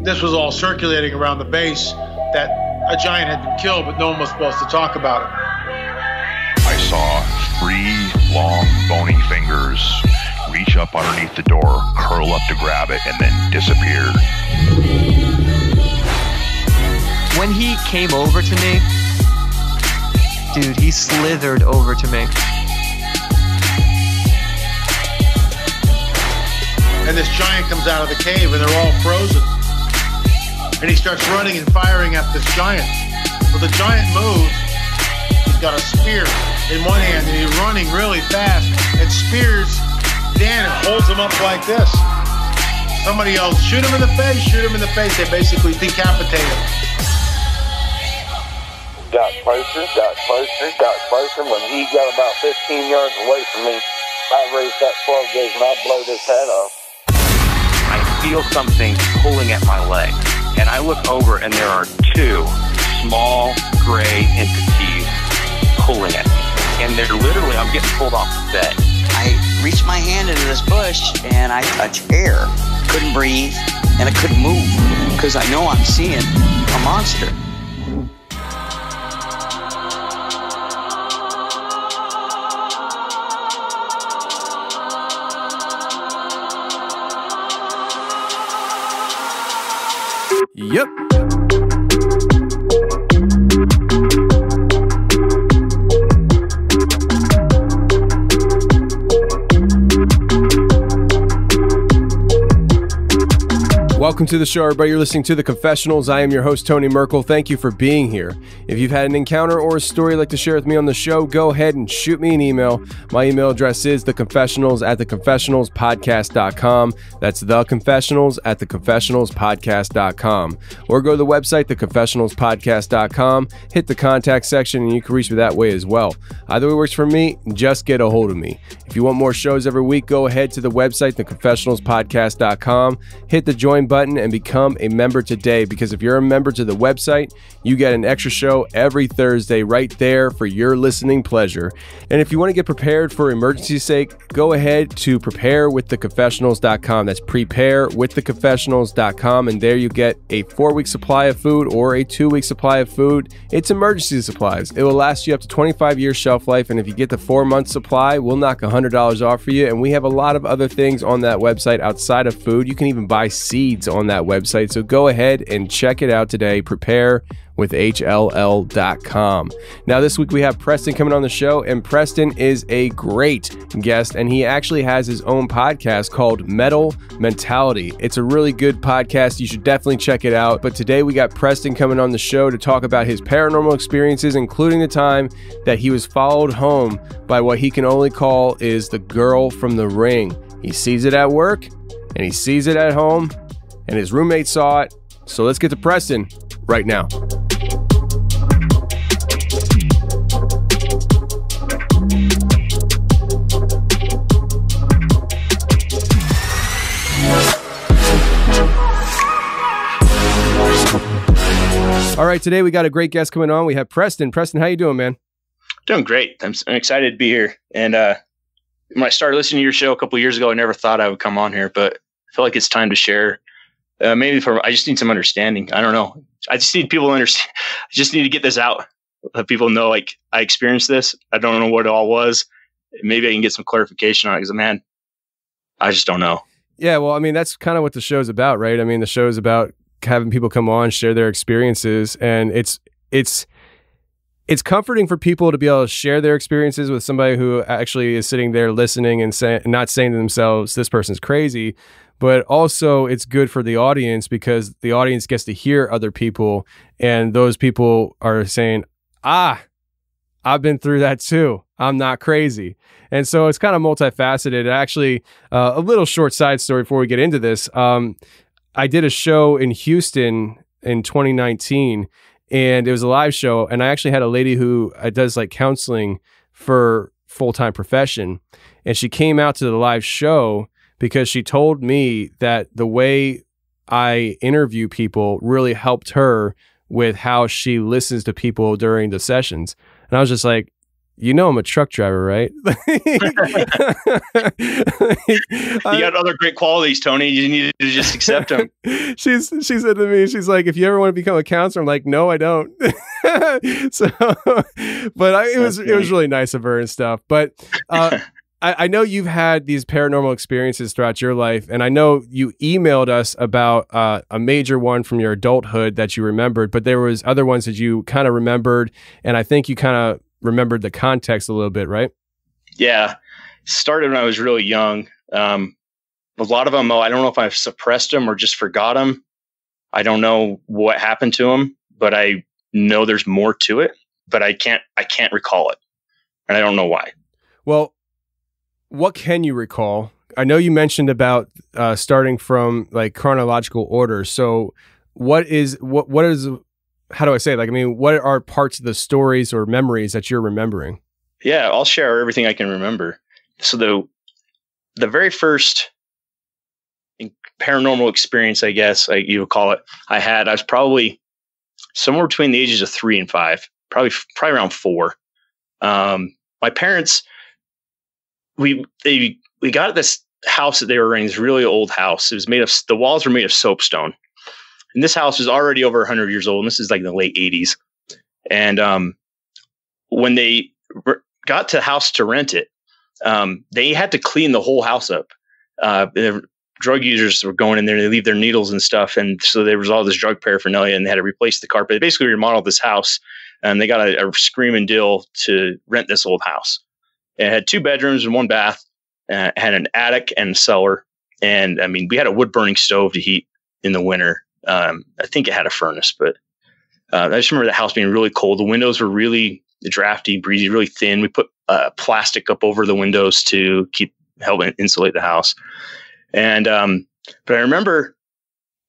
this was all circulating around the base, that a giant had been killed, but no one was supposed to talk about it. I saw 3 long, bony fingers reach up underneath the door, curl up to grab it, and then disappear. When he came over to me, dude, he slithered over to me. And this giant comes out of the cave, and they're all frozen. And he starts running and firing at this giant. Well, the giant moves. He's got a spear in one hand, and he's running really fast and spears Dan and holds him up like this. Somebody yells, shoot him in the face, shoot him in the face. They basically decapitate him. Got closer. When he got about 15 yards away from me, I raised that 12 gauge and I blowed his head off. I feel something pulling at my leg, and I look over and there are 2 small gray entities pulling at me. And they're literally, I'm getting pulled off the bed. I reached my hand into this bush and I touched air. Couldn't breathe and I couldn't move because I know I'm seeing a monster. Yep. Welcome to the show, everybody. You're listening to The Confessionals. I am your host, Tony Merkel. Thank you for being here. If you've had an encounter or a story you'd like to share with me on the show, go ahead and shoot me an email. My email address is theconfessionals@theconfessionalspodcast.com. That's theconfessionals@theconfessionalspodcast.com. Or go to the website, theconfessionalspodcast.com, hit the contact section, and you can reach me that way as well. Either way works for me, just get a hold of me. If you want more shows every week, go ahead to the website, theconfessionalspodcast.com, hit the join button, and become a member today, because if you're a member to the website, you get an extra show every Thursday right there for your listening pleasure. And if you want to get prepared for emergency's sake, go ahead to preparewiththeconfessionals.com. That's preparewiththeconfessionals.com, and there you get a 4-week supply of food or a 2-week supply of food. It's emergency supplies. It will last you up to 25 years shelf life, and if you get the 4-month supply, we'll knock $100 off for you. And we have a lot of other things on that website outside of food. You can even buy seeds on that website. So go ahead and check it out today. Preparewithhll.com. Now, this week we have Preston coming on the show, and Preston is a great guest, and he actually has his own podcast called Mettle Mentality. It's a really good podcast. You should definitely check it out. But today we got Preston coming on the show to talk about his paranormal experiences, including the time that he was followed home by what he can only call is the girl from the ring. He sees it at work, and he sees it at home, and his roommate saw it. So let's get to Preston right now. All right, today we got a great guest coming on. We have Preston. Preston, how you doing, man? Doing great. I'm excited to be here. And when I started listening to your show a couple of years ago, I never thought I would come on here, but I feel like it's time to share. I just need some understanding. I don't know. I just need people to understand. I just need to get this out. Let people know, like, I experienced this. I don't know what it all was. Maybe I can get some clarification on it, because, man, I just don't know. Yeah, well, I mean, that's kind of what the show's about, right? I mean, the show's about having people come on, share their experiences, and it's comforting for people to be able to share their experiences with somebody who actually is sitting there listening and not saying to themselves, this person's crazy. But also it's good for the audience, because the audience gets to hear other people, and those people are saying, I've been through that too. I'm not crazy. And so it's kind of multifaceted. Actually, a little short side story before we get into this. I did a show in Houston in 2019, and it was a live show. And I actually had a lady who does like counseling for full-time profession. And she came out to the live show because she told me that the way I interview people really helped her with how she listens to people during the sessions. And I was just like, you know I'm a truck driver, right? You got other great qualities, Tony. You need to just accept them. She said to me, she's like, if you ever want to become a counselor, I'm like, no, I don't. So, but it was really nice of her and stuff. But I know you've had these paranormal experiences throughout your life, and I know you emailed us about a major one from your adulthood that you remembered, but there was other ones that you kind of remembered, and I think you kind of remembered the context a little bit, right? Yeah. Started when I was really young. A lot of them, I don't know if I've suppressed them or just forgot them. I don't know what happened to them, but I know there's more to it, but I can't recall it. And I don't know why. Well, what can you recall? I know you mentioned about starting from like chronological order. So what is, how do I say it? Like, I mean, what are parts of the stories or memories that you're remembering? Yeah, I'll share everything I can remember. So the very first paranormal experience, I guess you would call it, I was probably somewhere between the ages of 3 and 5, probably around 4. My parents, we got this house that they were renting, this really old house. It was the walls were made of soapstone. And this house was already over 100 years old. And this is like in the late 80s. And when they got to the house to rent it, they had to clean the whole house up. Drug users were going in there, they leave their needles and stuff. And so there was all this drug paraphernalia, and they had to replace the carpet. They basically remodeled this house, and they got a screaming deal to rent this old house. It had 2 bedrooms and 1 bath, had an attic and a cellar. And I mean, we had a wood burning stove to heat in the winter. I think it had a furnace, but I just remember the house being really cold. The windows were really drafty, breezy, really thin. We put plastic up over the windows to help insulate the house. And but I remember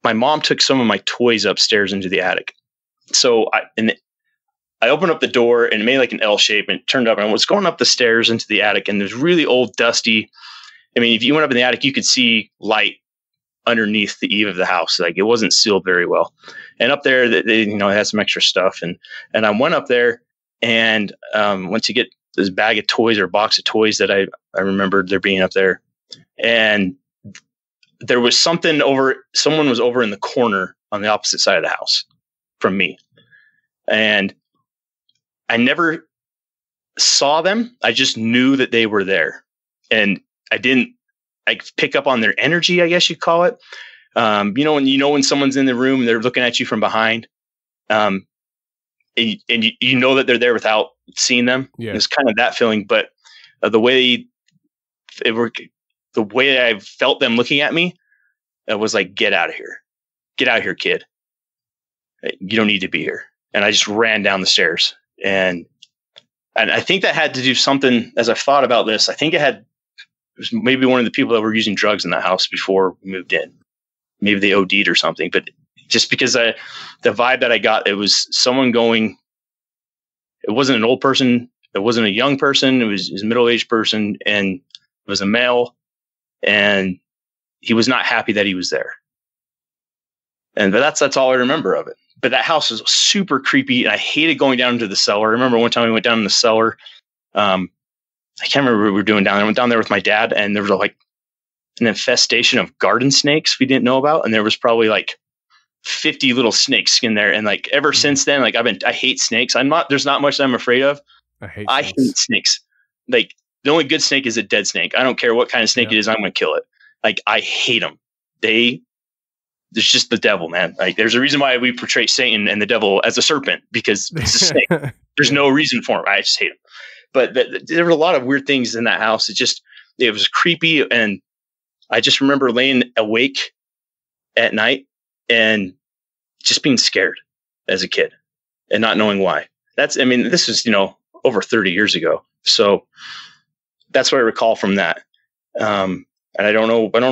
my mom took some of my toys upstairs into the attic. So I opened up the door, and it made like an L shape, and it turned up, and I was going up the stairs into the attic, and there's really old, dusty. I mean, if you went up in the attic, you could see light underneath the eave of the house. Like, it wasn't sealed very well. And up there, they it had some extra stuff. And I went up there and went to get this bag of toys or box of toys that I remembered there being up there. And there was someone was over in the corner on the opposite side of the house from me. And I never saw them. I just knew that they were there. And I pick up on their energy, I guess you'd call it. When someone's in the room and they're looking at you from behind, and you know that they're there without seeing them. Yeah. It's kind of that feeling. But the way I felt them looking at me, it was like, get out of here, kid. You don't need to be here. And I just ran down the stairs, and I think that had to do something. As I've thought about this, I think it was maybe one of the people that were using drugs in that house before we moved in. Maybe they OD'd or something, but just because the vibe that I got, it was someone going, it wasn't an old person. It wasn't a young person. It was a middle-aged person, and it was a male, and he was not happy that he was there. But that's all I remember of it. But that house was super creepy, and I hated going down into the cellar. I remember one time we went down in the cellar. I can't remember what we were doing down there. I went down there with my dad, and there was like an infestation of garden snakes we didn't know about. And there was probably like 50 little snakes in there. And like ever since then, like I hate snakes. There's not much that I'm afraid of. I hate snakes. Like, the only good snake is a dead snake. I don't care what kind of snake it is. I'm going to kill it. Like, I hate them. There's just the devil, man. Like, there's a reason why we portray Satan and the devil as a serpent, because it's a snake. There's no reason for him. I just hate him. But there were a lot of weird things in that house. It was creepy. And I just remember laying awake at night and just being scared as a kid and not knowing why. This was, over 30 years ago. So that's what I recall from that. And I don't know what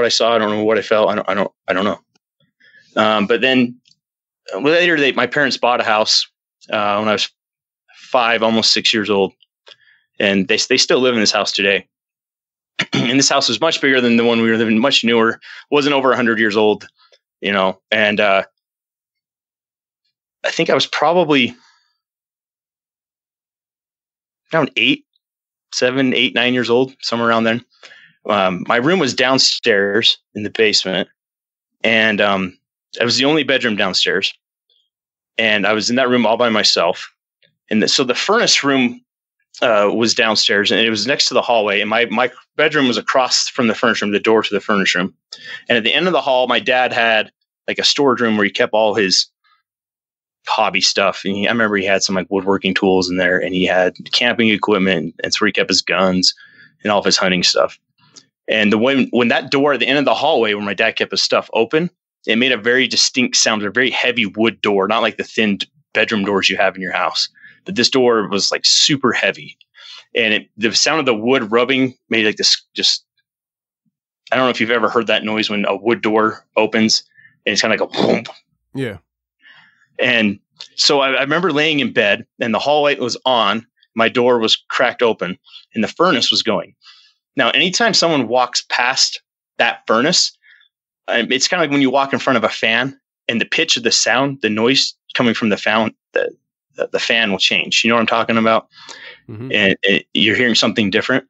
I saw. I don't know what I felt. I don't know. But then later, my parents bought a house when I was 5, almost 6 years old, and they still live in this house today. And this house was much bigger than the one we were living, much newer, wasn't over 100 years old, and I think I was probably around 7, 8, 9 years old, somewhere around then. My room was downstairs in the basement, and it was the only bedroom downstairs. And I was in that room all by myself. And so the furnace room was downstairs, and it was next to the hallway. And my bedroom was across from the furnace room, the door to the furnace room. And at the end of the hall, my dad had like a storage room where he kept all his hobby stuff. And I remember he had some like woodworking tools in there, and he had camping equipment. And so where he kept his guns and all of his hunting stuff. And when that door at the end of the hallway where my dad kept his stuff open, it made a very distinct sound, a very heavy wood door, not like the thin bedroom doors you have in your house. But this door was like super heavy. And the sound of the wood rubbing made like this just, I don't know if you've ever heard that noise when a wood door opens and it's kind of like a boom. Yeah. And so I remember laying in bed and the hall light was on, my door was cracked open and the furnace was going. Now, anytime someone walks past that furnace, it's kind of like when you walk in front of a fan and the pitch of the sound, the noise coming from the fan, the fan will change. You know what I'm talking about? Mm-hmm. And you're hearing something different.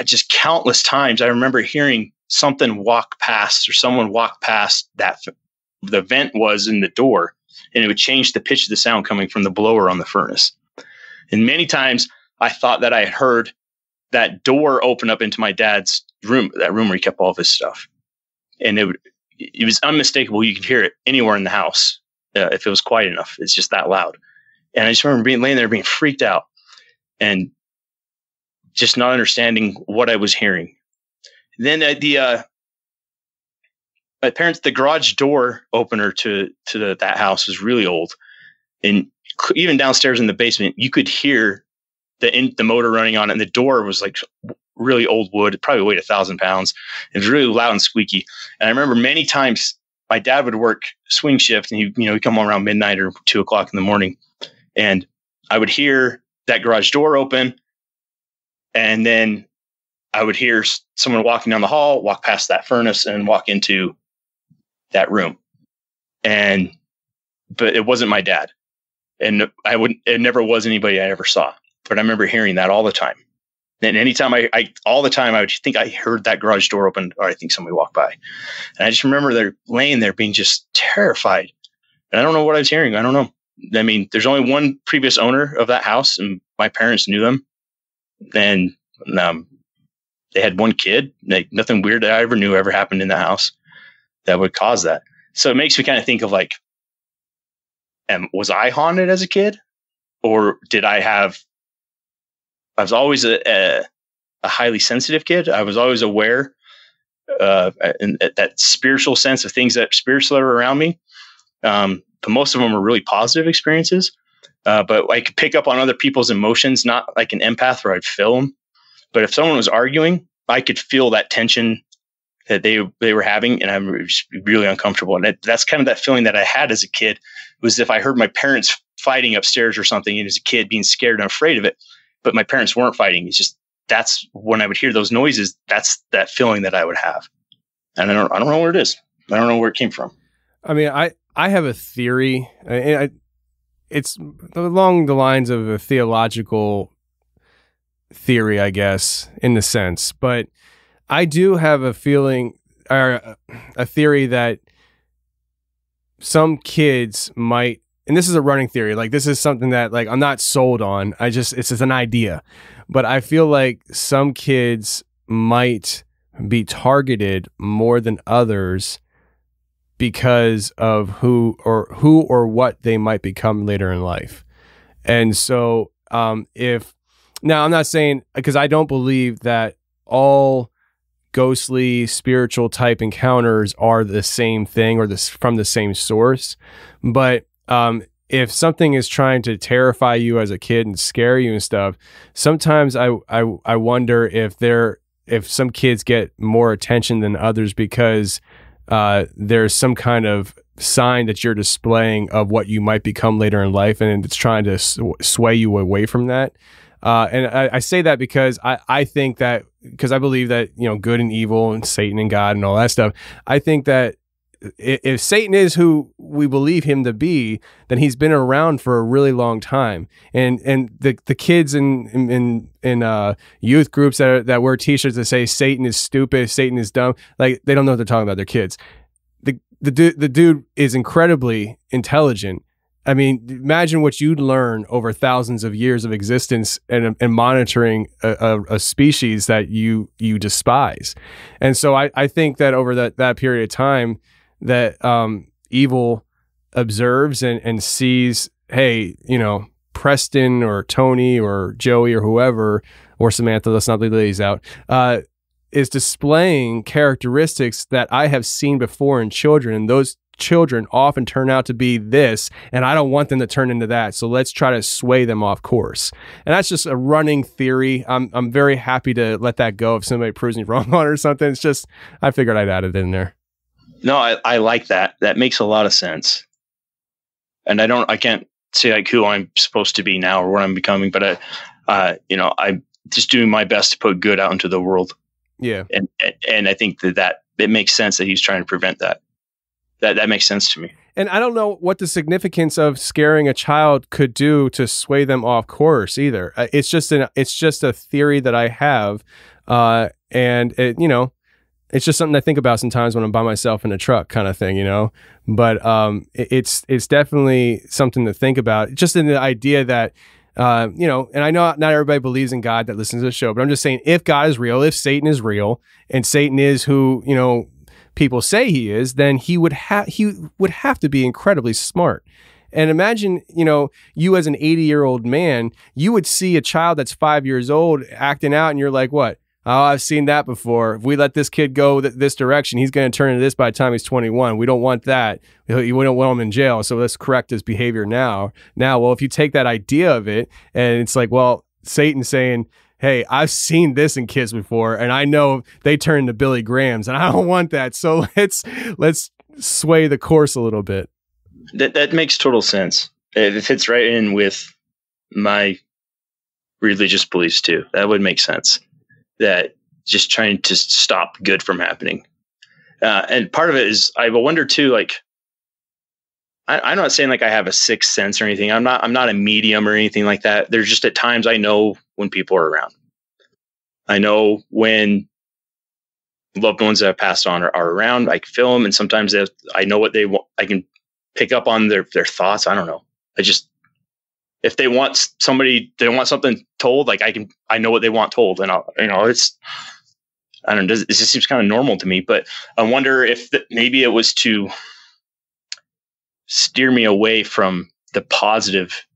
Just countless times I remember hearing something walk past or someone walk past that the vent was in the door, and it would change the pitch of the sound coming from the blower on the furnace. And many times I thought that I had heard that door open up into my dad's room, that room where he kept all of his stuff. And it was unmistakable. You could hear it anywhere in the house if it was quiet enough. It's just that loud. And I just remember laying there being freaked out and just not understanding what I was hearing. Then my parents, the garage door opener to that house was really old. And even downstairs in the basement, you could hear the motor running on it. And the door was like really old wood. It probably weighed 1,000 pounds. It was really loud and squeaky. And I remember many times my dad would work swing shift and he'd come home around midnight or 2 o'clock in the morning. And I would hear that garage door open. And then I would hear someone walking down the hall, walk past that furnace and walk into that room. But it wasn't my dad. And it never was anybody I ever saw. But I remember hearing that all the time. And anytime all the time I would think I heard that garage door open, or I think somebody walked by. And I just remember they're laying there being just terrified. And I don't know what I was hearing. I don't know. I mean, there's only one previous owner of that house, and my parents knew them. And they had one kid. Like, nothing weird that I ever knew ever happened in the house that would cause that. So it makes me kind of think of like, was I haunted as a kid, or did I was always a highly sensitive kid. I was always aware in that spiritual sense of things that spiritual are around me. But most of them were really positive experiences. But I could pick up on other people's emotions, not like an empath where I'd feel them. But if someone was arguing, I could feel that tension that they were having, and I'm really uncomfortable. And that's kind of that feeling that I had as a kid, was if I heard my parents fighting upstairs or something, and as a kid being scared and afraid of it, but my parents weren't fighting. It's just, that's when I would hear those noises. That's that feeling that I would have. And I don't know where it is. I don't know where it came from. I mean, I have a theory. It's along the lines of a theological theory, I guess, in the sense. But I do have a feeling, or a theory, that some kids might, and this is a running theory, like this is something that like I'm not sold on. It's just an idea. But I feel like some kids might be targeted more than others because of who or what they might become later in life. And so now I'm not saying, because I don't believe that all ghostly spiritual type encounters are the same thing or from the same source. But if something is trying to terrify you as a kid and scare you and stuff, sometimes I wonder if some kids get more attention than others because there's some kind of sign that you're displaying of what you might become later in life, and it's trying to sway you away from that. And I say that because I think that, because I believe that, good and evil and Satan and God and all that stuff, I think that if Satan is who we believe him to be, then he's been around for a really long time. And the kids in youth groups that wear T-shirts that say Satan is stupid, Satan is dumb, like they don't know what they're talking about. They're kids. The dude is incredibly intelligent. I mean, imagine what you'd learn over thousands of years of existence and monitoring a species that you despise. And so I think that over that period of time that evil observes and sees, hey, Preston or Tony or Joey or whoever, or Samantha, let's not leave the ladies out, is displaying characteristics that I have seen before in children. And those children often turn out to be this, and I don't want them to turn into that. So let's try to sway them off course. And that's just a running theory. I'm very happy to let that go if somebody proves me wrong on it or something. It's just, I figured I'd add it in there. No, I like that. That makes a lot of sense. And I can't say like who I'm supposed to be now or what I'm becoming, but I'm just doing my best to put good out into the world. Yeah. And I think that it makes sense that he's trying to prevent that. That makes sense to me. And I don't know what the significance of scaring a child could do to sway them off course either. It's just a theory that I have. And it's just something I think about sometimes when I'm by myself in a truck kind of thing, but it's definitely something to think about, just in the idea that, and I know not everybody believes in God that listens to the show, but I'm just saying, if God is real, if Satan is real, and Satan is who, people say he is, then he would have to be incredibly smart. And imagine, you as an 80-year-old man, you would see a child that's 5 years old acting out, and you're like, what? Oh, I've seen that before. If we let this kid go this direction, he's going to turn into this by the time he's 21. We don't want that. We don't want him in jail. So let's correct his behavior now. Well, if you take that idea of it, and it's like, well, Satan's saying, hey, I've seen this in kids before, and I know they turn into Billy Grahams, and I don't want that. So let's sway the course a little bit. That makes total sense. It fits right in with my religious beliefs too. That would make sense. That just trying to stop good from happening. And part of it is, I wonder too, like, I'm not saying like I have a sixth sense or anything. I'm not a medium or anything like that. There's just at times I know when people are around. I know when loved ones that have passed on are around. I can feel them, and sometimes I know what they want. I can pick up on their thoughts. I don't know. If they want something told, like I know what they want told, and I don't know. It just seems kind of normal to me, but I wonder if maybe it was to steer me away from the positive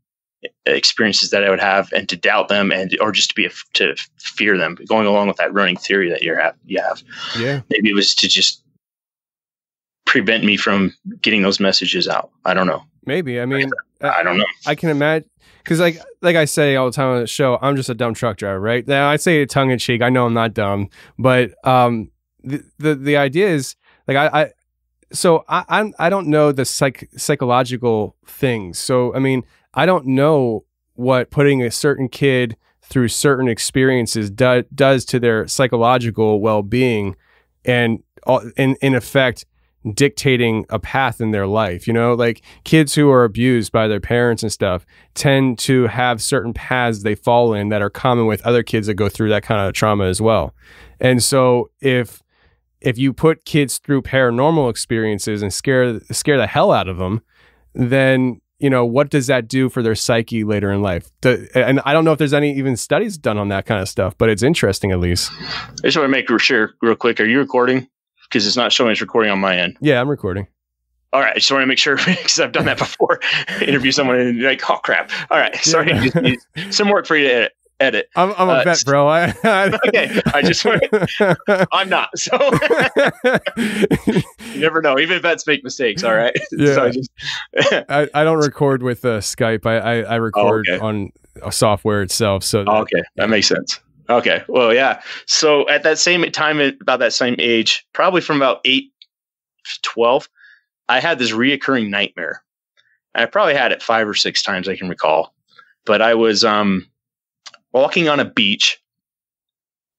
experiences that I would have, and to doubt them, or just to fear them. Going along with that running theory that you have. Yeah. Maybe it was to just prevent me from getting those messages out. I don't know. Maybe. I mean, I don't know. I can imagine, because like I say all the time on the show, I'm just a dumb truck driver, right? Now I say it tongue in cheek. I know I'm not dumb, but the idea is like I don't know the psychological things. So I mean, I don't know what putting a certain kid through certain experiences does to their psychological well-being, and in effect dictating a path in their life. Like kids who are abused by their parents and stuff tend to have certain paths they fall in that are common with other kids that go through that kind of trauma as well. And so if you put kids through paranormal experiences and scare the hell out of them, then what does that do for their psyche later in life? And I don't know if there's any even studies done on that kind of stuff, but it's interesting at least. I just want to make sure real quick. Are you recording? Because it's not showing it's recording on my end. Yeah, I'm recording. All right. I just want to make sure, because I've done that before. Interview someone and be like, oh, crap. All right. Sorry. Yeah. Some work for you to edit. I'm a vet, bro. Okay. I just want I'm not. So you never know. Even vets make mistakes. All right. Yeah. So I don't record with Skype. I record on a software itself. So okay. That makes sense. Okay. Well, yeah. So at that same time, about that same age, probably from about 8, 12, I had this reoccurring nightmare. I probably had it 5 or 6 times I can recall, but I was walking on a beach,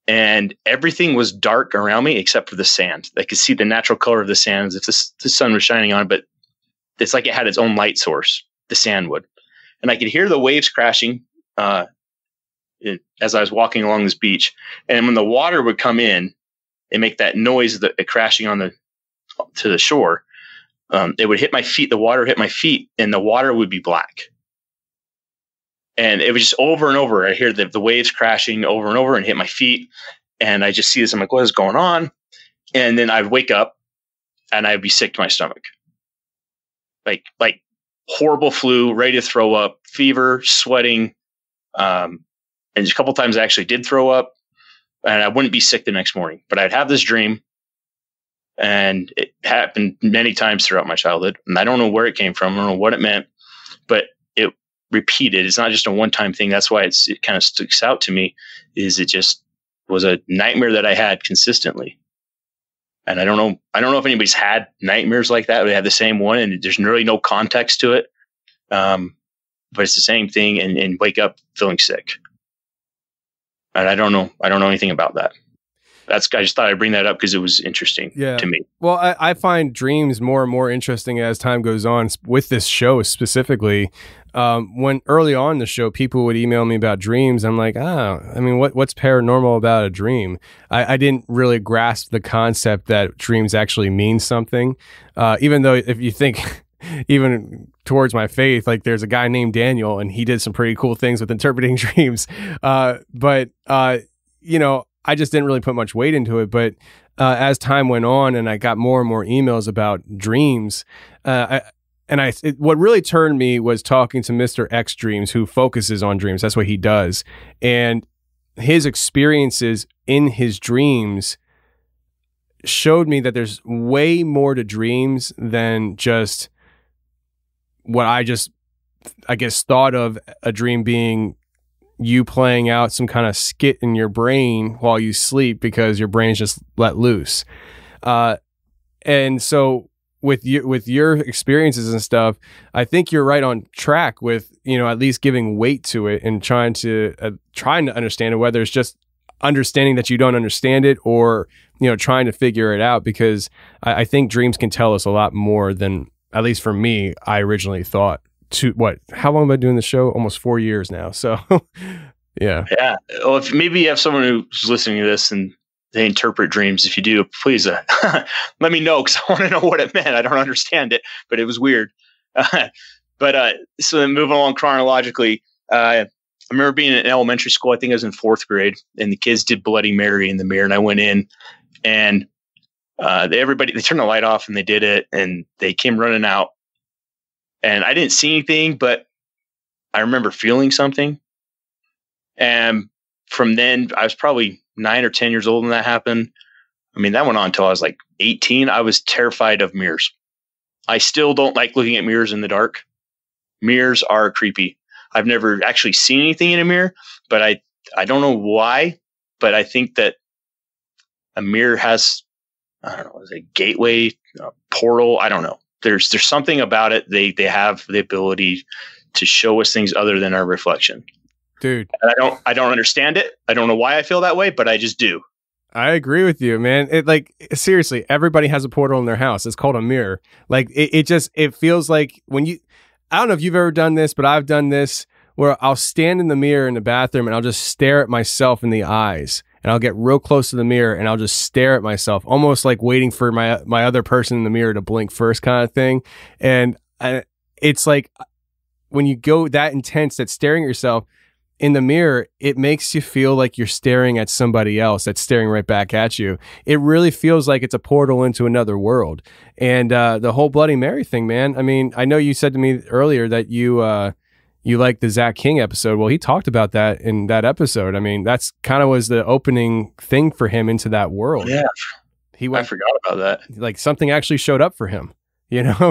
and everything was dark around me except for the sand. I could see the natural color of the sand as if the sun was shining on it, but it's like it had its own light source, the sand would. And I could hear the waves crashing as I was walking along this beach. And when the water would come in and make that noise, crashing to the shore, it would hit my feet. The water hit my feet, and the water would be black. And it was just over and over. I hear the waves crashing over and over and hit my feet. And I just see this. I'm like, what is going on? And then I'd wake up and I'd be sick to my stomach. Like horrible flu, ready to throw up, fever, sweating. And a couple of times I actually did throw up, and I wouldn't be sick the next morning, but I'd have this dream, and it happened many times throughout my childhood. And I don't know where it came from. I don't know what it meant, but it repeated. It's not just a one-time thing. That's why it kind of sticks out to me, is it just was a nightmare that I had consistently. And I don't know if anybody's had nightmares like that. They have the same one, and there's really no context to it. But it's the same thing, and wake up feeling sick. And I don't know anything about that. I just thought I'd bring that up because it was interesting to me. Well, I find dreams more and more interesting as time goes on with this show specifically. When early on in the show, people would email me about dreams. I'm like, what's paranormal about a dream? I didn't really grasp the concept that dreams actually mean something. Even though if you think even towards my faith, like there's a guy named Daniel, and he did some pretty cool things with interpreting dreams. But I just didn't really put much weight into it. But as time went on and I got more and more emails about dreams, what really turned me was talking to Mr. X Dreams, who focuses on dreams. That's what he does. And his experiences in his dreams showed me that there's way more to dreams than just what I guess thought of a dream being you playing out some kind of skit in your brain while you sleep because your brain's just let loose. And so with your experiences and stuff, I think you're right on track with, at least giving weight to it and trying to understand it, whether it's just understanding that you don't understand it or, trying to figure it out, because I think dreams can tell us a lot more than, at least for me, I originally thought. How long have I been doing the show? Almost 4 years now. So yeah. Well, if maybe you have someone who's listening to this and they interpret dreams, if you do, please let me know, because I want to know what it meant. I don't understand it, but it was weird. So then moving along chronologically, I remember being in elementary school. I think I was in 4th grade, and the kids did Bloody Mary in the mirror, and I went in, and they turned the light off, and they did it, and they came running out. And I didn't see anything, but I remember feeling something. And from then, I was probably 9 or 10 years old when that happened. I mean, that went on until I was like 18. I was terrified of mirrors. I still don't like looking at mirrors in the dark. Mirrors are creepy. I've never actually seen anything in a mirror, but I don't know why, but I think that a mirror has, I don't know, is a gateway, a portal. I don't know. There's something about it. They have the ability to show us things other than our reflection. Dude. And I don't understand it. I don't know why I feel that way, but I just do. I agree with you, man. Seriously, everybody has a portal in their house. It's called a mirror. Like it feels like I don't know if you've ever done this, but I've done this where I'll stand in the mirror in the bathroom and I'll just stare at myself in the eyes. And I'll get real close to the mirror and I'll just stare at myself, almost like waiting for my other person in the mirror to blink first, kind of thing. And it's like when you go that intense, that staring at yourself in the mirror, it makes you feel like you're staring at somebody else that's staring right back at you. It really feels like it's a portal into another world. And the whole Bloody Mary thing, man. I mean, I know you said to me earlier that you like the Zach King episode. Well, he talked about that in that episode. I mean, that's kind of was the opening thing for him into that world. Yeah. I forgot about that. Like something actually showed up for him,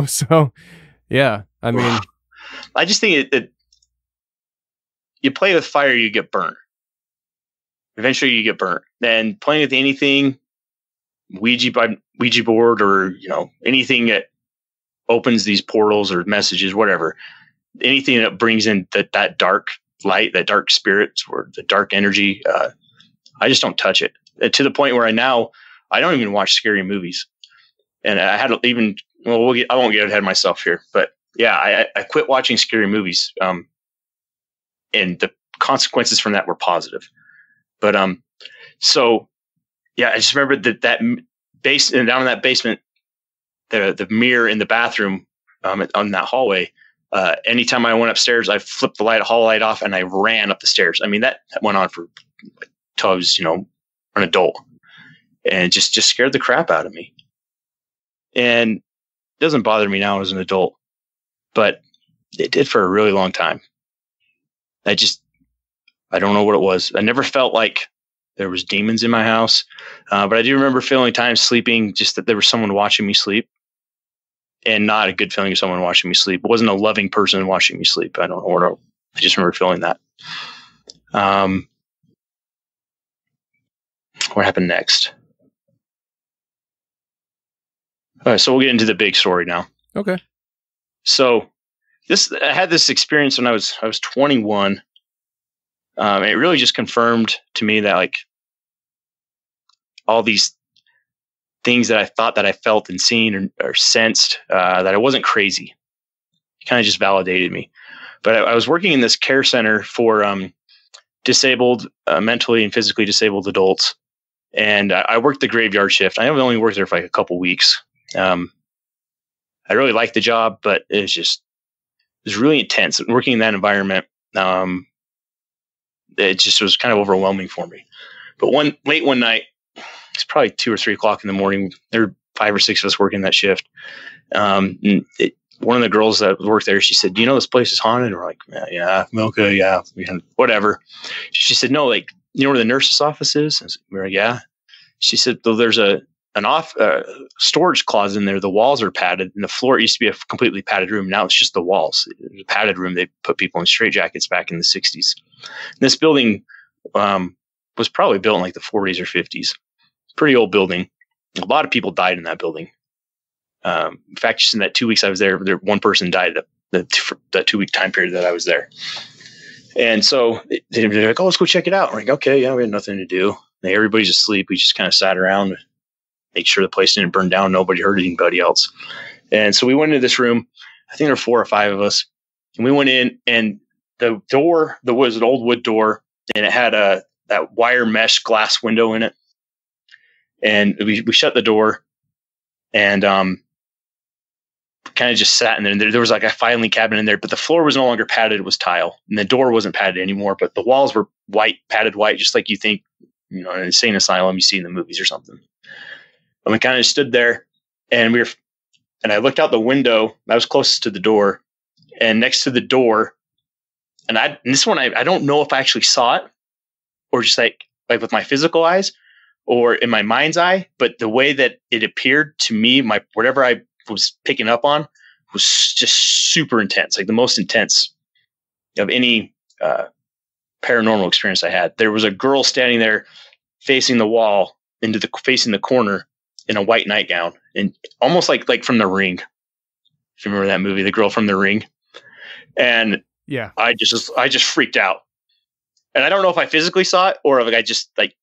So, yeah, I mean. I just think it you play with fire, you get burnt. Eventually you get burnt. And playing with anything, Ouija board or, anything that opens these portals or messages, whatever, anything that brings in that dark light, that dark spirits or the dark energy, I just don't touch it, to the point where I don't even watch scary movies. And I had even, I won't get ahead of myself here, but yeah, I quit watching scary movies. And the consequences from that were positive. But, so yeah, I just remember that down in that basement, the mirror in the bathroom, on that hallway, anytime I went upstairs, I flipped the hall light off and I ran up the stairs. I mean, that went on for till I was, an adult, and just scared the crap out of me. And it doesn't bother me now as an adult, but it did for a really long time. I don't know what it was. I never felt like there was demons in my house. But I do remember feeling times sleeping, just that there was someone watching me sleep, and not a good feeling of someone watching me sleep. It wasn't a loving person watching me sleep. I don't know what, I just remember feeling that. What happened next? All right, so we'll get into the big story now. Okay. So I had this experience when I was 21. It really just confirmed to me that, like, all these things that I thought that I felt and seen or sensed, that I wasn't crazy. It kind of just validated me. But I was working in this care center for disabled, mentally and physically disabled adults. And I worked the graveyard shift. I only worked there for like a couple weeks. I really liked the job, but it was really intense. Working in that environment, it just was kind of overwhelming for me. But late one night, it's probably 2 or 3 o'clock in the morning. There were 5 or 6 of us working that shift. One of the girls that worked there, she said, "Do you know this place is haunted?" And we're like, "Yeah, okay, yeah, whatever." She said, "No, like, you know where the nurse's office is?" And we're like, "Yeah." She said, "Though there's an storage closet in there. The walls are padded, and the floor used to be a completely padded room. Now it's just the walls. It's a padded room. They put people in straitjackets back in the 60s. And this building was probably built in like the 40s or 50s. Pretty old building. A lot of people died in that building. In fact, just in that 2 weeks I was there, one person died that 2-week time period that I was there. And so they're like, "Oh, let's go check it out." We're like, "Okay, yeah, we had nothing to do." Everybody's asleep. We just kind of sat around, make sure the place didn't burn down. Nobody hurt anybody else. And so we went into this room. I think there were 4 or 5 of us. And we went in, and the door, there was an old wood door, and it had that wire mesh glass window in it. And we shut the door, and kind of just sat in there. And there was like a filing cabinet in there, but the floor was no longer padded. It was tile, and the door wasn't padded anymore, but the walls were padded white, just like you think, in an insane asylum you see in the movies or something. And we kind of stood there, and I looked out the window. I was closest to the door, and next to the door, and this one, I don't know if I actually saw it, or just like with my physical eyes, or in my mind's eye, but the way that it appeared to me, whatever I was picking up on was just super intense, like the most intense of any paranormal experience I had. There was a girl standing there facing the wall, facing the corner, in a white nightgown, and almost like from The Ring. If you remember that movie, The Girl from The Ring. And yeah, I just freaked out. And I don't know if I physically saw it or if I just like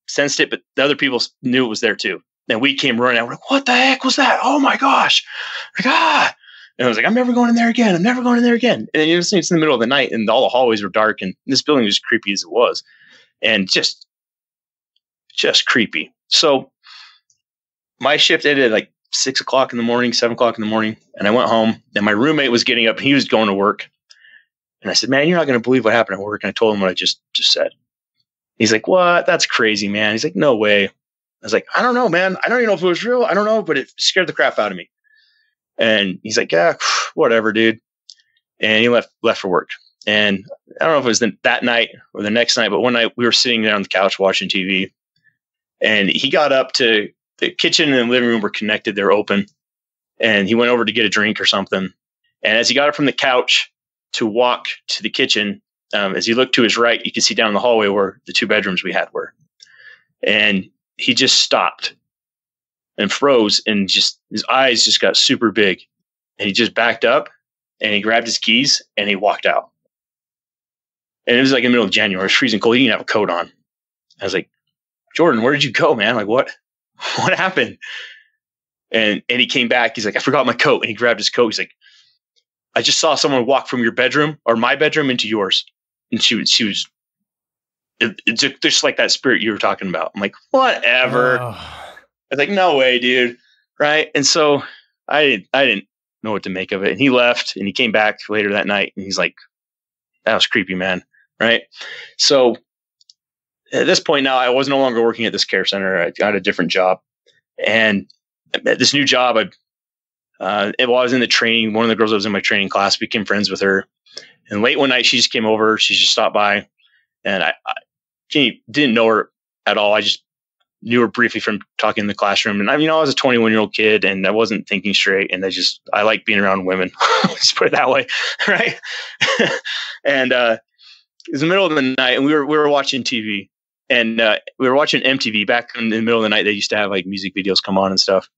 sensed it, but the other people knew it was there too. And we came running out. We're like, "What the heck was that? Oh my gosh!" Like, And I was like, "I'm never going in there again. I'm never going in there again." And then it's in the middle of the night, and all the hallways were dark, and this building was creepy as it was, and just creepy. So my shift ended at like 6 o'clock in the morning, 7 o'clock in the morning, and I went home. And my roommate was getting up, and he was going to work. And I said, "Man, you're not going to believe what happened at work." And I told him what I just said. He's like, "What? That's crazy, man." He's like, "No way." I was like, "I don't know, man. I don't even know if it was real. I don't know, but it scared the crap out of me." And he's like, "Yeah, whatever, dude." And he left for work. And I don't know if it was that night or the next night, but one night we were sitting there on the couch watching TV, and he got up to the kitchen and the living room were connected. They're open. And he went over to get a drink or something. And as he got up from the couch to walk to the kitchen, as he looked to his right, you could see down the hallway where the 2 bedrooms we had were. And he just stopped and froze, and just his eyes just got super big. And he just backed up, and he grabbed his keys, and he walked out. And it was like in the middle of January. It was freezing cold. He didn't have a coat on. I was like, Jordan, where did you go, man? Like, what happened? And he came back. He's like, I forgot my coat. And he grabbed his coat. He's like, I just saw someone walk from your bedroom or my bedroom into yours. And she was it's just like that spirit you were talking about. I'm like, whatever. Oh. I was like, no way, dude. Right. And so I didn't know what to make of it. And he left and he came back later that night and he's like, that was creepy, man. Right. So at this point now, I was no longer working at this care center. I got a different job. And at this new job, while I was in the training, one of the girls that was in my training class, became friends with her. And late one night, she just came over. She just stopped by. And I didn't know her at all. I just knew her briefly from talking in the classroom. And I was a 21-year-old kid and I wasn't thinking straight. And I like being around women. Just put it that way. Right. And it was the middle of the night and we were watching TV and we were watching MTV back in the middle of the night. They used to have like music videos come on and stuff.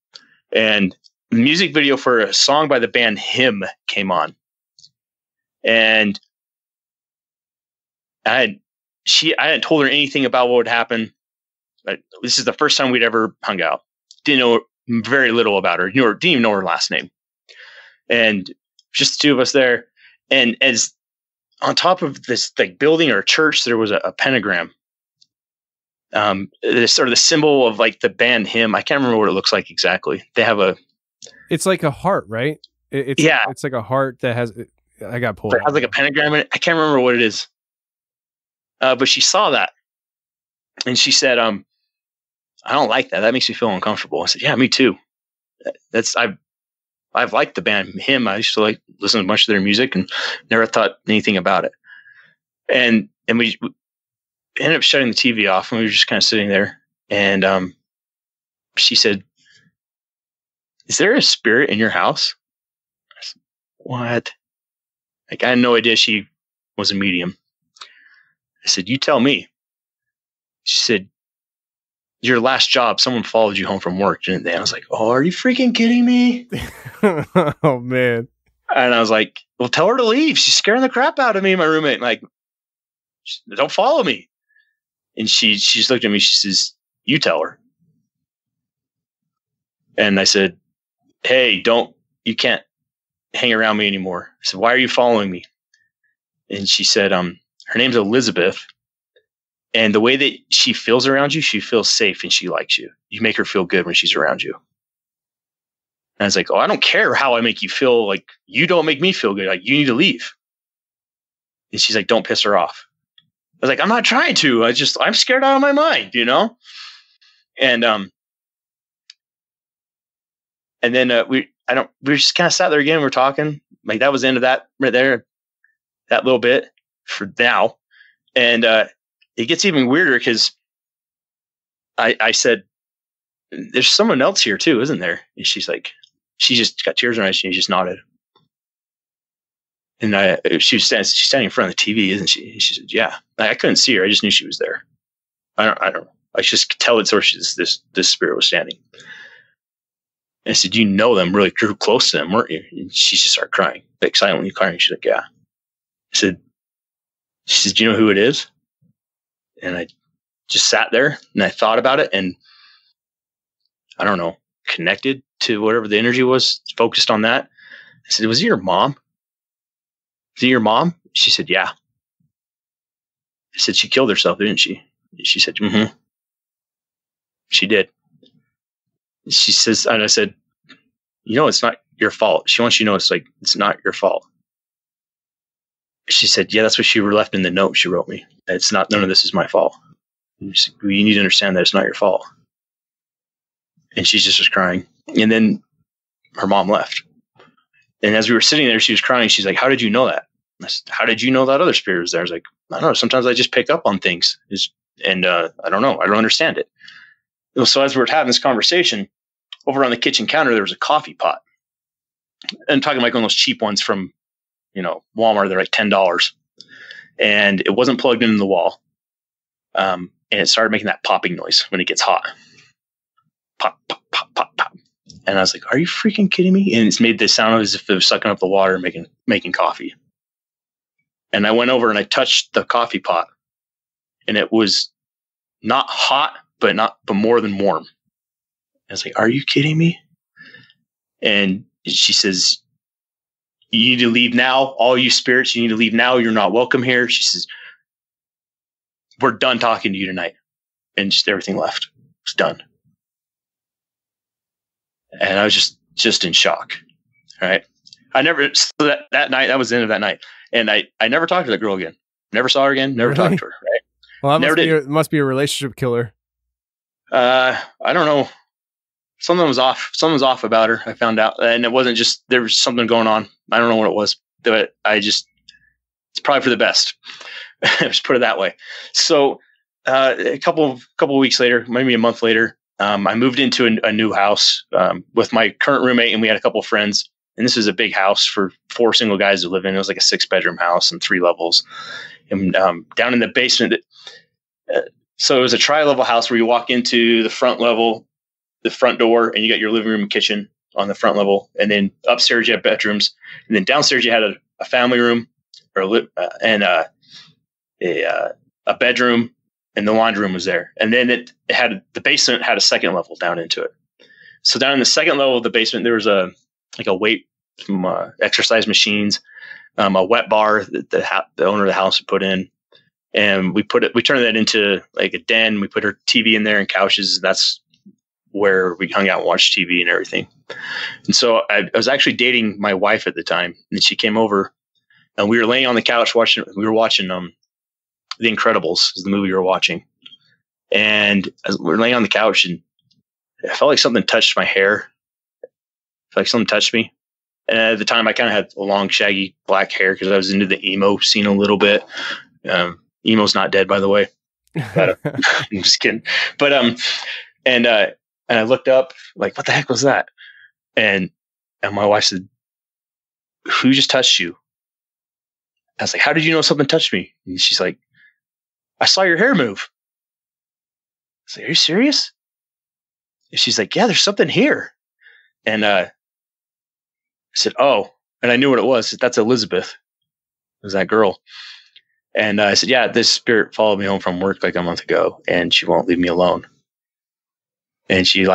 And the music video for a song by the band Him came on. And I hadn't told her anything about what would happen. This is the first time we'd ever hung out. Didn't know very little about her. Didn't even know her last name. And just the two of us there. And as on top of this like building or church, there was a pentagram. It's sort of the symbol of like the band Him. I can't remember what it looks like exactly. They have it's like a heart, right? It's like a heart that has. I got pulled. It has like a pentagram in it. I can't remember what it is. But she saw that, and she said, "I don't like that. That makes me feel uncomfortable." I said, "Yeah, me too." I've liked the band Him. I used to like listen to a bunch of their music and never thought anything about it. And we ended up shutting the TV off, and we were just kind of sitting there. And she said, "Is there a spirit in your house?" I said, "What?" Like I had no idea she was a medium. I said, "You tell me." She said, "Your last job, someone followed you home from work, didn't they?" I was like, "Oh, are you freaking kidding me?" Oh, man. And I was like, "Well, tell her to leave. She's scaring the crap out of me." My roommate, like, "Don't follow me." And she just looked at me. She says, "You tell her." And I said, "Hey, you can't hang around me anymore." I said, "Why are you following me?" And she said, her name's Elizabeth. And the way that she feels around you, she feels safe and she likes you. You make her feel good when she's around you. And I was like, "Oh, I don't care how I make you feel. Like, you don't make me feel good. Like, you need to leave." And she's like, "Don't piss her off." I was like, "I'm not trying to. I'm scared out of my mind, you know?" And then we just kind of sat there again. We're talking. Like, that was the end of that right there, that little bit for now. And it gets even weirder because I said, "There's someone else here too, isn't there?" And she's like, she just got tears in her eyes. And she just nodded. And she's standing in front of the TV, isn't she? And she said, "Yeah." I couldn't see her. I just knew she was there. I don't know. I just could tell it's where this spirit was standing. And I said, "You know them, really grew close to them, weren't you?" And she just started crying, like silently crying. She's like, "Yeah." She said, "Do you know who it is?" And I just sat there and I thought about it and I don't know, connected to whatever the energy was, focused on that. I said, "Was it your mom? Is it your mom?" She said, "Yeah." I said, "She killed herself, didn't she?" She said, "Mm-hmm. She did." She says, and I said, "It's not your fault." She wants you to know it's not your fault. She said, "Yeah, that's what she left in the note she wrote me. None of this is my fault. You need to understand that it's not your fault." And she just was crying. And then her mom left. And as we were sitting there, she was crying. She's like, "How did you know that?" I said, "How did you know that other spirit was there?" I was like, "I don't know. Sometimes I just pick up on things. And I don't know. I don't understand it." So as we were having this conversation, over on the kitchen counter, there was a coffee pot. And I'm talking like one of those cheap ones from, Walmart. They're like $10. And it wasn't plugged into the wall. And it started making that popping noise when it gets hot. Pop, pop, pop, pop, pop. And I was like, "Are you freaking kidding me?" And it's made this sound as if it was sucking up the water and making coffee. And I went over and I touched the coffee pot. And it was not hot, but more than warm. I was like, are you kidding me? And she says, you need to leave now. All you spirits, you need to leave now. You're not welcome here. She says, we're done talking to you tonight. And just everything left. It's done. And I was just in shock. All right. I never, so that night, that was the end of that night. And I never talked to that girl again. Never saw her again. Never talked to her. Right. Well, that must be a relationship killer. I don't know. Something was off about her. I found out, and it wasn't just, there was something going on. I don't know what it was, but it's probably for the best. Let's put it that way. So, a couple of weeks later, maybe a month later, I moved into a new house, with my current roommate, and we had a couple of friends, and this was a big house for 4 single guys to live in. It was like a 6-bedroom house and 3 levels. And, down in the basement, so it was a tri-level house where you walk into the front level, the front door, and you got your living room and kitchen on the front level. And then upstairs you have bedrooms. And then downstairs you had a family room and a bedroom, and the laundry room was there. And then the basement had a second level down into it. So down in the second level of the basement, there was a weight, some exercise machines, a wet bar that the owner of the house had put in. And we turned that into like a den. We put her TV in there and couches. And that's where we hung out and watched TV and everything. And so I was actually dating my wife at the time, and she came over, and we were laying on the couch watching The Incredibles is the movie we were watching. And we were laying on the couch, and I felt like something touched my hair. I felt like something touched me. And at the time I kind of had long, shaggy black hair because I was into the emo scene a little bit. Emo's not dead, by the way. But, I'm just kidding. But, and I looked up like, what the heck was that? And my wife said, who just touched you? I was like, how did you know something touched me? And she's like, I saw your hair move. I was like, are you serious? And she's like, yeah, there's something here. And I said, oh, and I knew what it was. That's Elizabeth. It was that girl. And I said, yeah, this spirit followed me home from work like a month ago, and she won't leave me alone. And she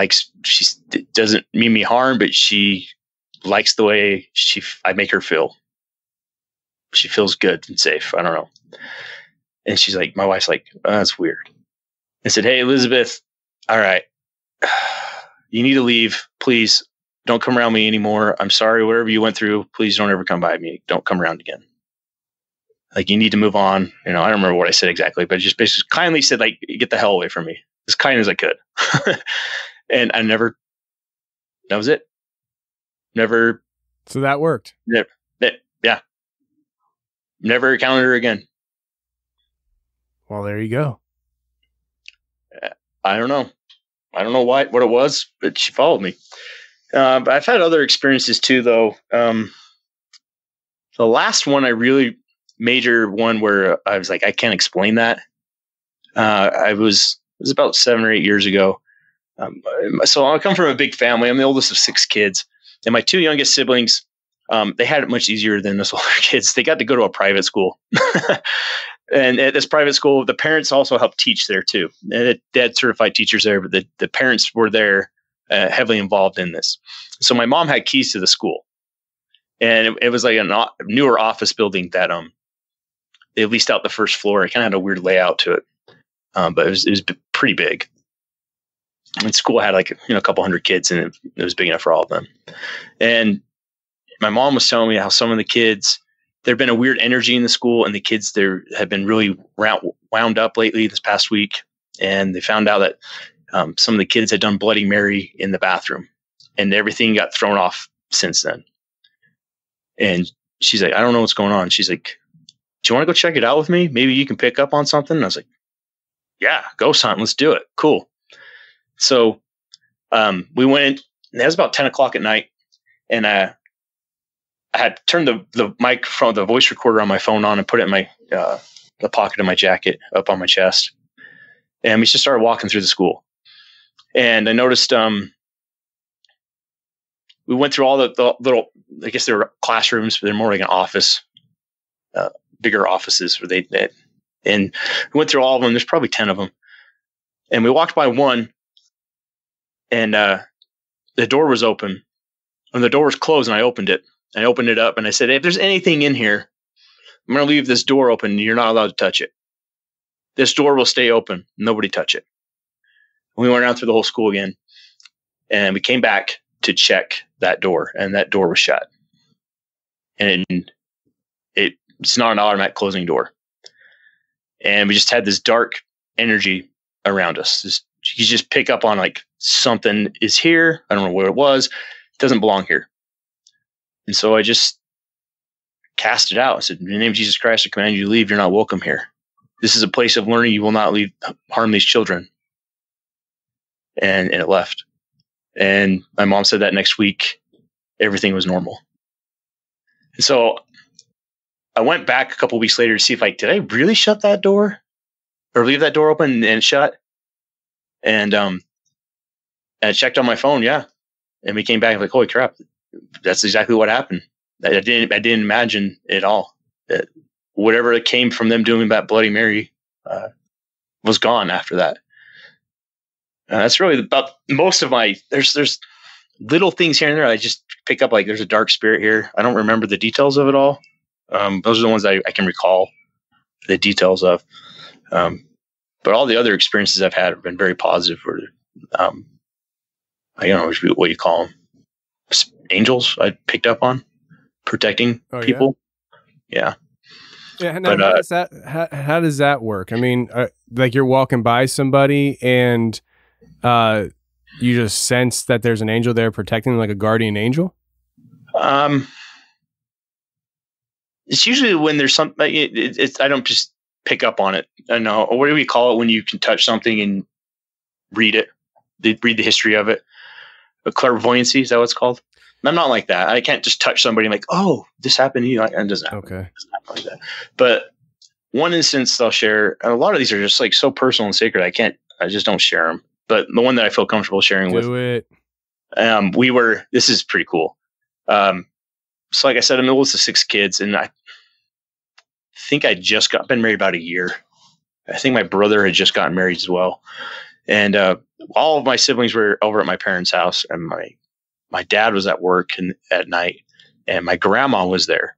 doesn't mean me harm, but she likes the way I make her feel. She feels good and safe. I don't know. And she's like, my wife's like, oh, that's weird. I said, hey, Elizabeth, all right, you need to leave. Please don't come around me anymore. I'm sorry, whatever you went through, please don't ever come by me. Don't come around again. Like, you need to move on. I don't remember what I said exactly, but just basically kindly said, like, get the hell away from me. As kind as I could. And that was it. Never. So that worked. Yeah. Never encountered her again. Well, there you go. I don't know what it was, but she followed me. But I've had other experiences too, though. The last one, major one where I was like, I can't explain that. It was about 7 or 8 years ago. So I come from a big family. I'm the oldest of 6 kids, and my 2 youngest siblings, they had it much easier than us older kids. They got to go to a private school. And at this private school, the parents also helped teach there too. And they had certified teachers there, but the parents were there, heavily involved in this. So my mom had keys to the school, and it was like a newer office building that they leased out the first floor. It kind of had a weird layout to it, but it was pretty big. And school had like a couple hundred kids, and it was big enough for all of them. And my mom was telling me how some of the kids, there'd been a weird energy in the school, and the kids there had been really wound up lately this past week. And they found out that some of the kids had done Bloody Mary in the bathroom, and everything got thrown off since then. And she's like, I don't know what's going on. She's like, do you want to go check it out with me? Maybe you can pick up on something. And I was like, yeah, ghost hunt. Let's do it. Cool. So we went, and it was about 10 o'clock at night, and I had turned the mic from the voice recorder on my phone on and put it in my the pocket of my jacket up on my chest. And we just started walking through the school. And I noticed we went through all the little, I guess they were classrooms, but they're more like an office, bigger offices where and we went through all of them. There's probably 10 of them. And we walked by one, and the door was open. And the door was closed, and I opened it. I opened it up, and I said, if there's anything in here, I'm going to leave this door open, and you're not allowed to touch it. This door will stay open. Nobody touch it. We went around through the whole school again, and we came back to check that door, and that door was shut. And it's not an automatic closing door. And we just had this dark energy around us. You just pick up on like something is here. I don't know where it was. It doesn't belong here. And so I just cast it out. I said, in the name of Jesus Christ, I command you to leave. You're not welcome here. This is a place of learning. You will not harm these children. And it left. And my mom said that next week, everything was normal. And so I went back a couple of weeks later to see if did I really shut that door or leave that door open and shut? And I checked on my phone. Yeah. And we came back like, holy crap. That's exactly what happened. I didn't imagine it all. That whatever came from them doing that Bloody Mary was gone after that. That's really about most of my, there's little things here and there. I just pick up like there's a dark spirit here. I don't remember the details of it all. Those are the ones I can recall the details of. But all the other experiences I've had have been very positive. Or, I don't know what you call them. Angels I picked up on protecting people. Yeah. Yeah. Now, how does that work? I mean, like you're walking by somebody and you just sense that there's an angel there protecting them, like a guardian angel? It's usually when there's something, I don't just pick up on it. I know. What do we call it when you can touch something and read it? Read the history of it. A clairvoyancy, is that what it's called? I'm not like that. I can't just touch somebody and like, oh, this happened to you. It doesn't happen. Okay. It doesn't happen like that. But one instance I'll share, and a lot of these are just like so personal and sacred. I just don't share them. But the one that I feel comfortable sharing with. This is pretty cool. So like I said, I'm the oldest of 6 kids, and I think I just been married about a year. I think my brother had just gotten married as well. And all of my siblings were over at my parents' house, and my dad was at work at night, and my grandma was there.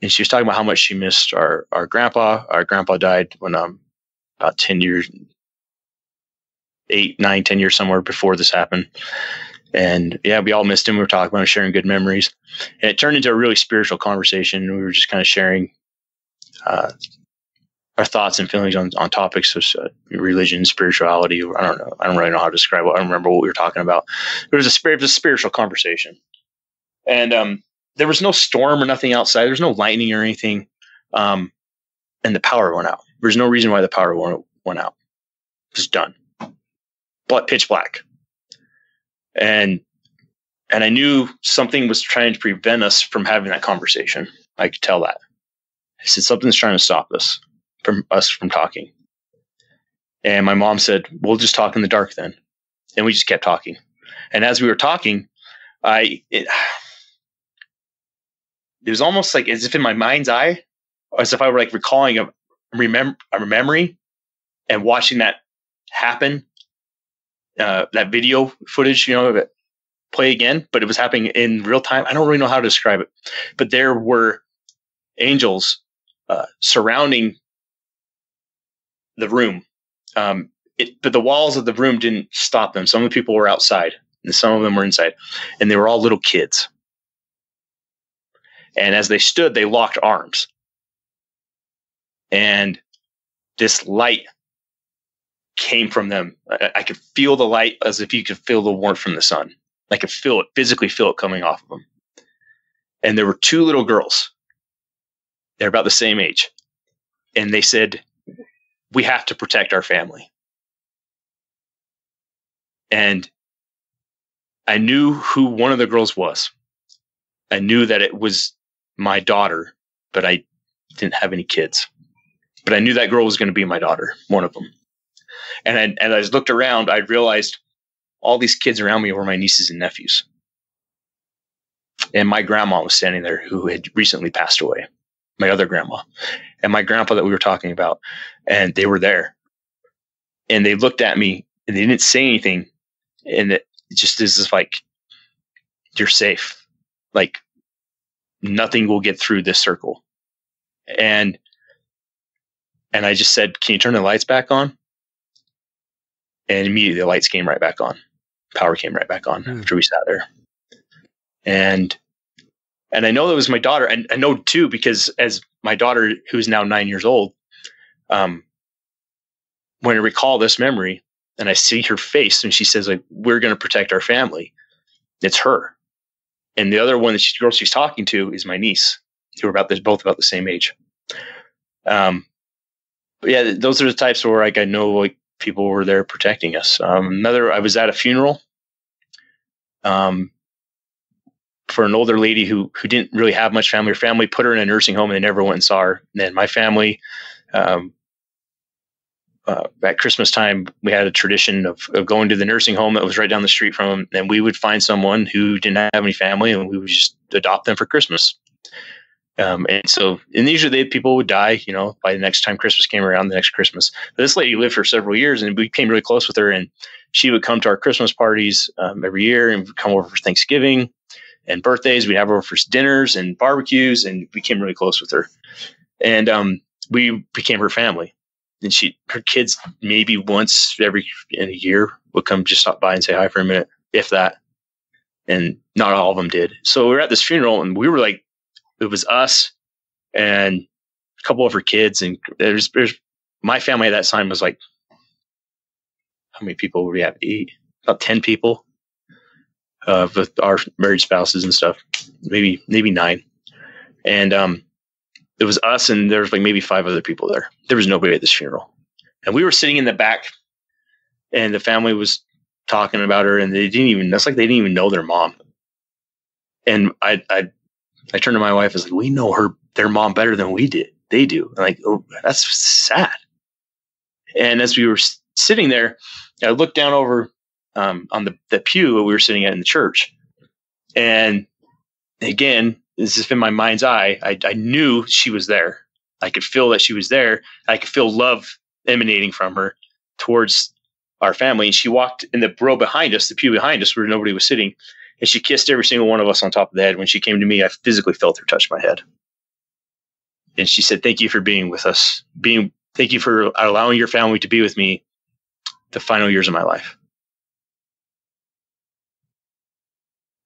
And she was talking about how much she missed our grandpa. Our grandpa died when about 10 years, 8, 9, 10 years somewhere before this happened. And yeah, we all missed him. We were talking about share good memories, and it turned into a really spiritual conversation. We were just kind of sharing our thoughts and feelings on topics of religion, spirituality. I don't know. I don't really know how to describe it. I don't remember what we were talking about. It was a spiritual conversation. And there was no storm or nothing outside. There was no lightning or anything. And the power went out. There's no reason why the power went out. It was done. Pitch black. And I knew something was trying to prevent us from having that conversation. I could tell that. I said, something's trying to stop us from talking. And my mom said, we'll just talk in the dark then. And we just kept talking. And as we were talking, it was almost like as if in my mind's eye, as if I were like recalling a memory and watching that happen. That video footage, of it play again, but it was happening in real time. I don't really know how to describe it, but there were angels surrounding the room. But the walls of the room didn't stop them. Some of the people were outside and some of them were inside, and they were all little kids. And as they stood, they locked arms, and this light came from them. I could feel the light as if you could feel the warmth from the sun. I could feel it, physically feel it coming off of them. And there were 2 little girls. They're about the same age. And they said, we have to protect our family. And I knew who one of the girls was. I knew that it was my daughter, but I didn't have any kids. But I knew that girl was going to be my daughter, one of them. And I looked around, I realized all these kids around me were my nieces and nephews. And my grandma was standing there who had recently passed away, my other grandma, and my grandpa that we were talking about. And they were there. and they looked at me and they didn't say anything. And it just is like, you're safe. Like nothing will get through this circle. And I just said, can you turn the lights back on? And immediately the lights came right back on. Power came right back on after we sat there. And I know that was my daughter. And I know too, because as my daughter, who's now 9 years old, when I recall this memory and I see her face and she says, like, we're going to protect our family, it's her. And the other one, girl she's talking to, is my niece, who are both about the same age. But yeah, those are the types where like I know like people were there protecting us. I was at a funeral for an older lady who didn't really have much family. Her family put her in a nursing home and they never went and saw her. And then my family, at Christmas time, we had a tradition of going to the nursing home that was right down the street from them. And we would find someone who didn't have any family and we would just adopt them for Christmas. And usually people would die, by the next time Christmas came around, the next Christmas. But this lady lived for several years and we became really close with her. And she would come to our Christmas parties every year and come over for Thanksgiving and birthdays. We'd have her over for dinners and barbecues and became really close with her. And we became her family. And her kids maybe once in a year would come just stop by and say hi for a minute, if that. And not all of them did. So we were at this funeral and we were like, it was us and a couple of her kids. And there's my family at that time was like, how many people would we have? About 10 people with our married spouses and stuff, maybe 9. And it was us and there was like maybe 5 other people there. There was nobody at this funeral. And we were sitting in the back and the family was talking about her and they didn't even know their mom. And I turned to my wife and was like, we know their mom better than they do. I'm like, oh, that's sad. And as we were sitting there, I looked down over on the pew that we were sitting at in the church. And again, this has been my mind's eye. I knew she was there. I could feel that she was there. I could feel love emanating from her towards our family. And she walked in the row behind us, the pew behind us where nobody was sitting. And she kissed every single one of us on top of the head. When she came to me, I physically felt her touch my head. And she said, thank you for being with us. Thank you for allowing your family to be with me the final years of my life.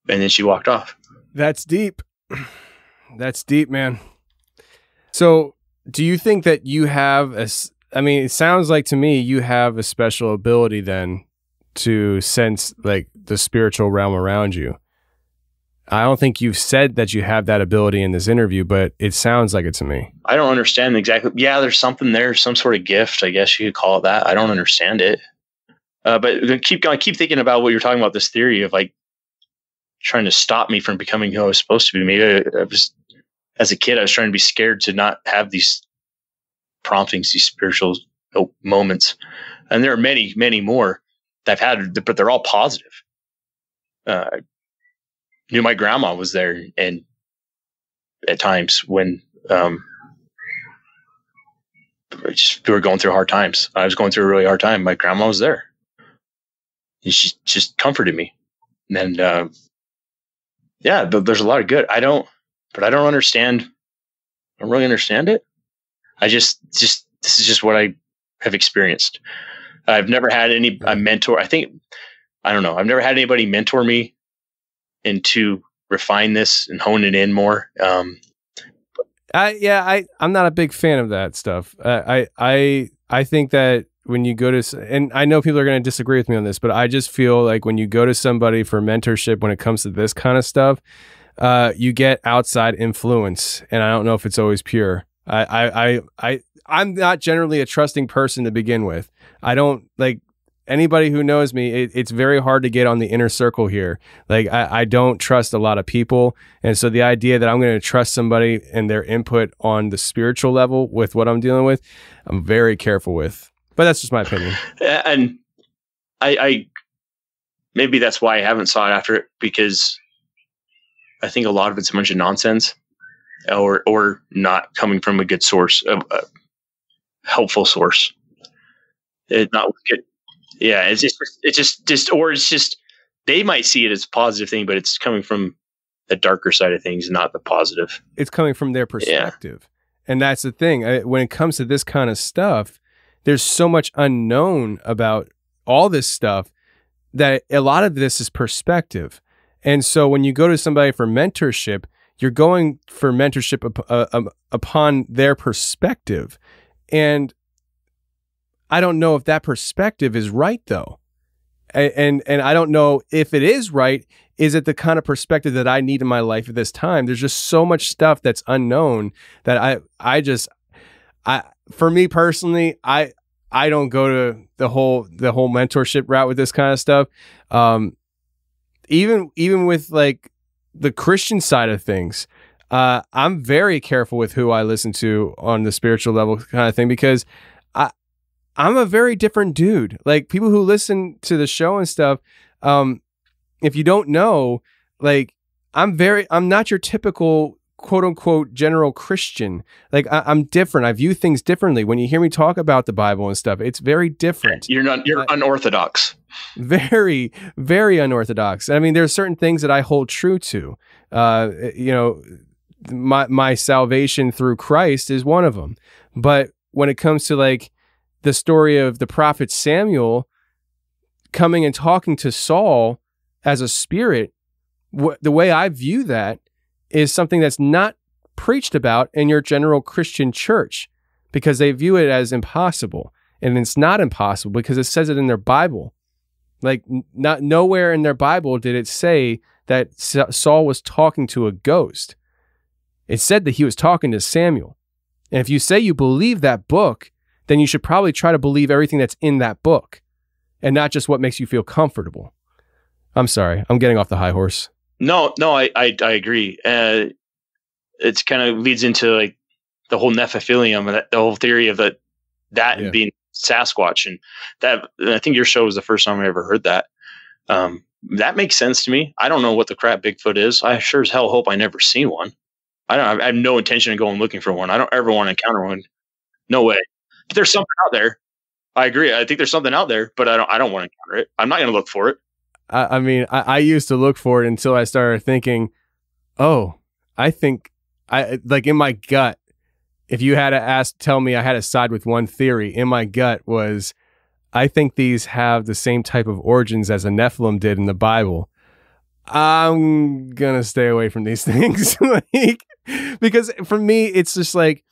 And then she walked off. That's deep. That's deep, man. So do you think that you have it sounds like to me you have a special ability then to sense like the spiritual realm around you. I don't think you've said that you have that ability in this interview, but it sounds like it to me. I don't understand exactly. Yeah, there's something there, some sort of gift, I guess you could call it that. I don't understand it. But keep thinking about what you're talking about, this theory of like trying to stop me from becoming who I was supposed to be. Maybe I was, as a kid, I was trying to be scared to not have these promptings, these spiritual moments. And there are many, many more that I've had, but they're all positive. Knew my grandma was there, and at times when we were going through hard times, I was going through a really hard time. My grandma was there, and she just comforted me. And yeah, there's a lot of good. I don't understand. I don't really understand it. This is just what I have experienced. I've never had a mentor. I don't know. I've never had anybody mentor me and to refine this and hone it in more. I'm not a big fan of that stuff. I think that when you go to, and I know people are going to disagree with me on this, but I just feel like when you go to somebody for mentorship, when it comes to this kind of stuff, you get outside influence, and I don't know if it's always pure. I'm not generally a trusting person to begin with. I don't like anybody who knows me. It's very hard to get on the inner circle here. Like I don't trust a lot of people. And so the idea that I'm going to trust somebody and their input on the spiritual level with what I'm dealing with, I'm very careful with, but that's just my opinion. And I maybe that's why I haven't sought after it, because I think a lot of it's a bunch of nonsense or not coming from a good source, a helpful source. It's not good. Yeah, it's just they might see it as a positive thing, but it's coming from the darker side of things, not the positive. It's coming from their perspective. And that's the thing. When it comes to this kind of stuff, there's so much unknown about all this stuff that a lot of this is perspective. And so when you go to somebody for mentorship, you're going for mentorship upon their perspective. And I don't know if that perspective is right, though. And I don't know if it is right. Is it the kind of perspective that I need in my life at this time? There's just so much stuff that's unknown that for me personally, I don't go to the whole mentorship route with this kind of stuff. Even with like the Christian side of things, I'm very careful with who I listen to on the spiritual level kind of thing, because I'm a very different dude. Like, people who listen to the show and stuff, if you don't know, like, I'm not your typical quote unquote general Christian. Like, I'm different. I view things differently. When you hear me talk about the Bible and stuff, it's very different. You're unorthodox. Very, very unorthodox. I mean, there's certain things that I hold true to. My salvation through Christ is one of them. But when it comes to like the story of the prophet Samuel coming and talking to Saul as a spirit, the way I view that is something that's not preached about in your general Christian church, because they view it as impossible. And it's not impossible because it says it in their Bible. Like, nowhere in their Bible did it say that Saul was talking to a ghost. It said that he was talking to Samuel. And if you say you believe that book, then you should probably try to believe everything that's in that book and not just what makes you feel comfortable. I'm sorry. I'm getting off the high horse. No, I agree. It's kind of leads into like the whole Nephilium, the whole theory of that Yeah. being Sasquatch, and that, I think your show was the first time I ever heard that. That makes sense to me. I don't know what the crap Bigfoot is. I sure as hell hope I never see one. I have no intention of going looking for one. I don't ever want to encounter one. No way. But there's something out there. I agree. I think there's something out there, but I don't want to encounter it. I'm not going to look for it. I mean, I used to look for it until I started thinking, oh, I think like in my gut, if you had to tell me I had to side with one theory, in my gut was, I think these have the same type of origins as a Nephilim did in the Bible. I'm going to stay away from these things. Because for me, it's just like,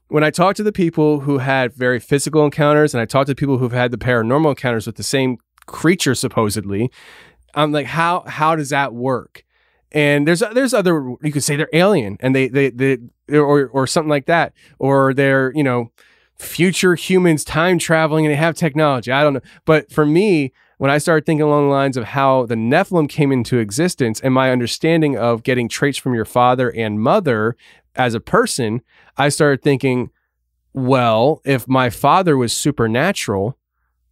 when I talk to the people who had very physical encounters, and I talk to people who've had the paranormal encounters with the same creature, supposedly, I'm like, how does that work? And there's other, you could say they're alien, and they or something like that, or they're, future humans time traveling and they have technology. I don't know. But for me, when I started thinking along the lines of how the Nephilim came into existence and my understanding of getting traits from your father and mother as a person, I started thinking, well, if my father was supernatural,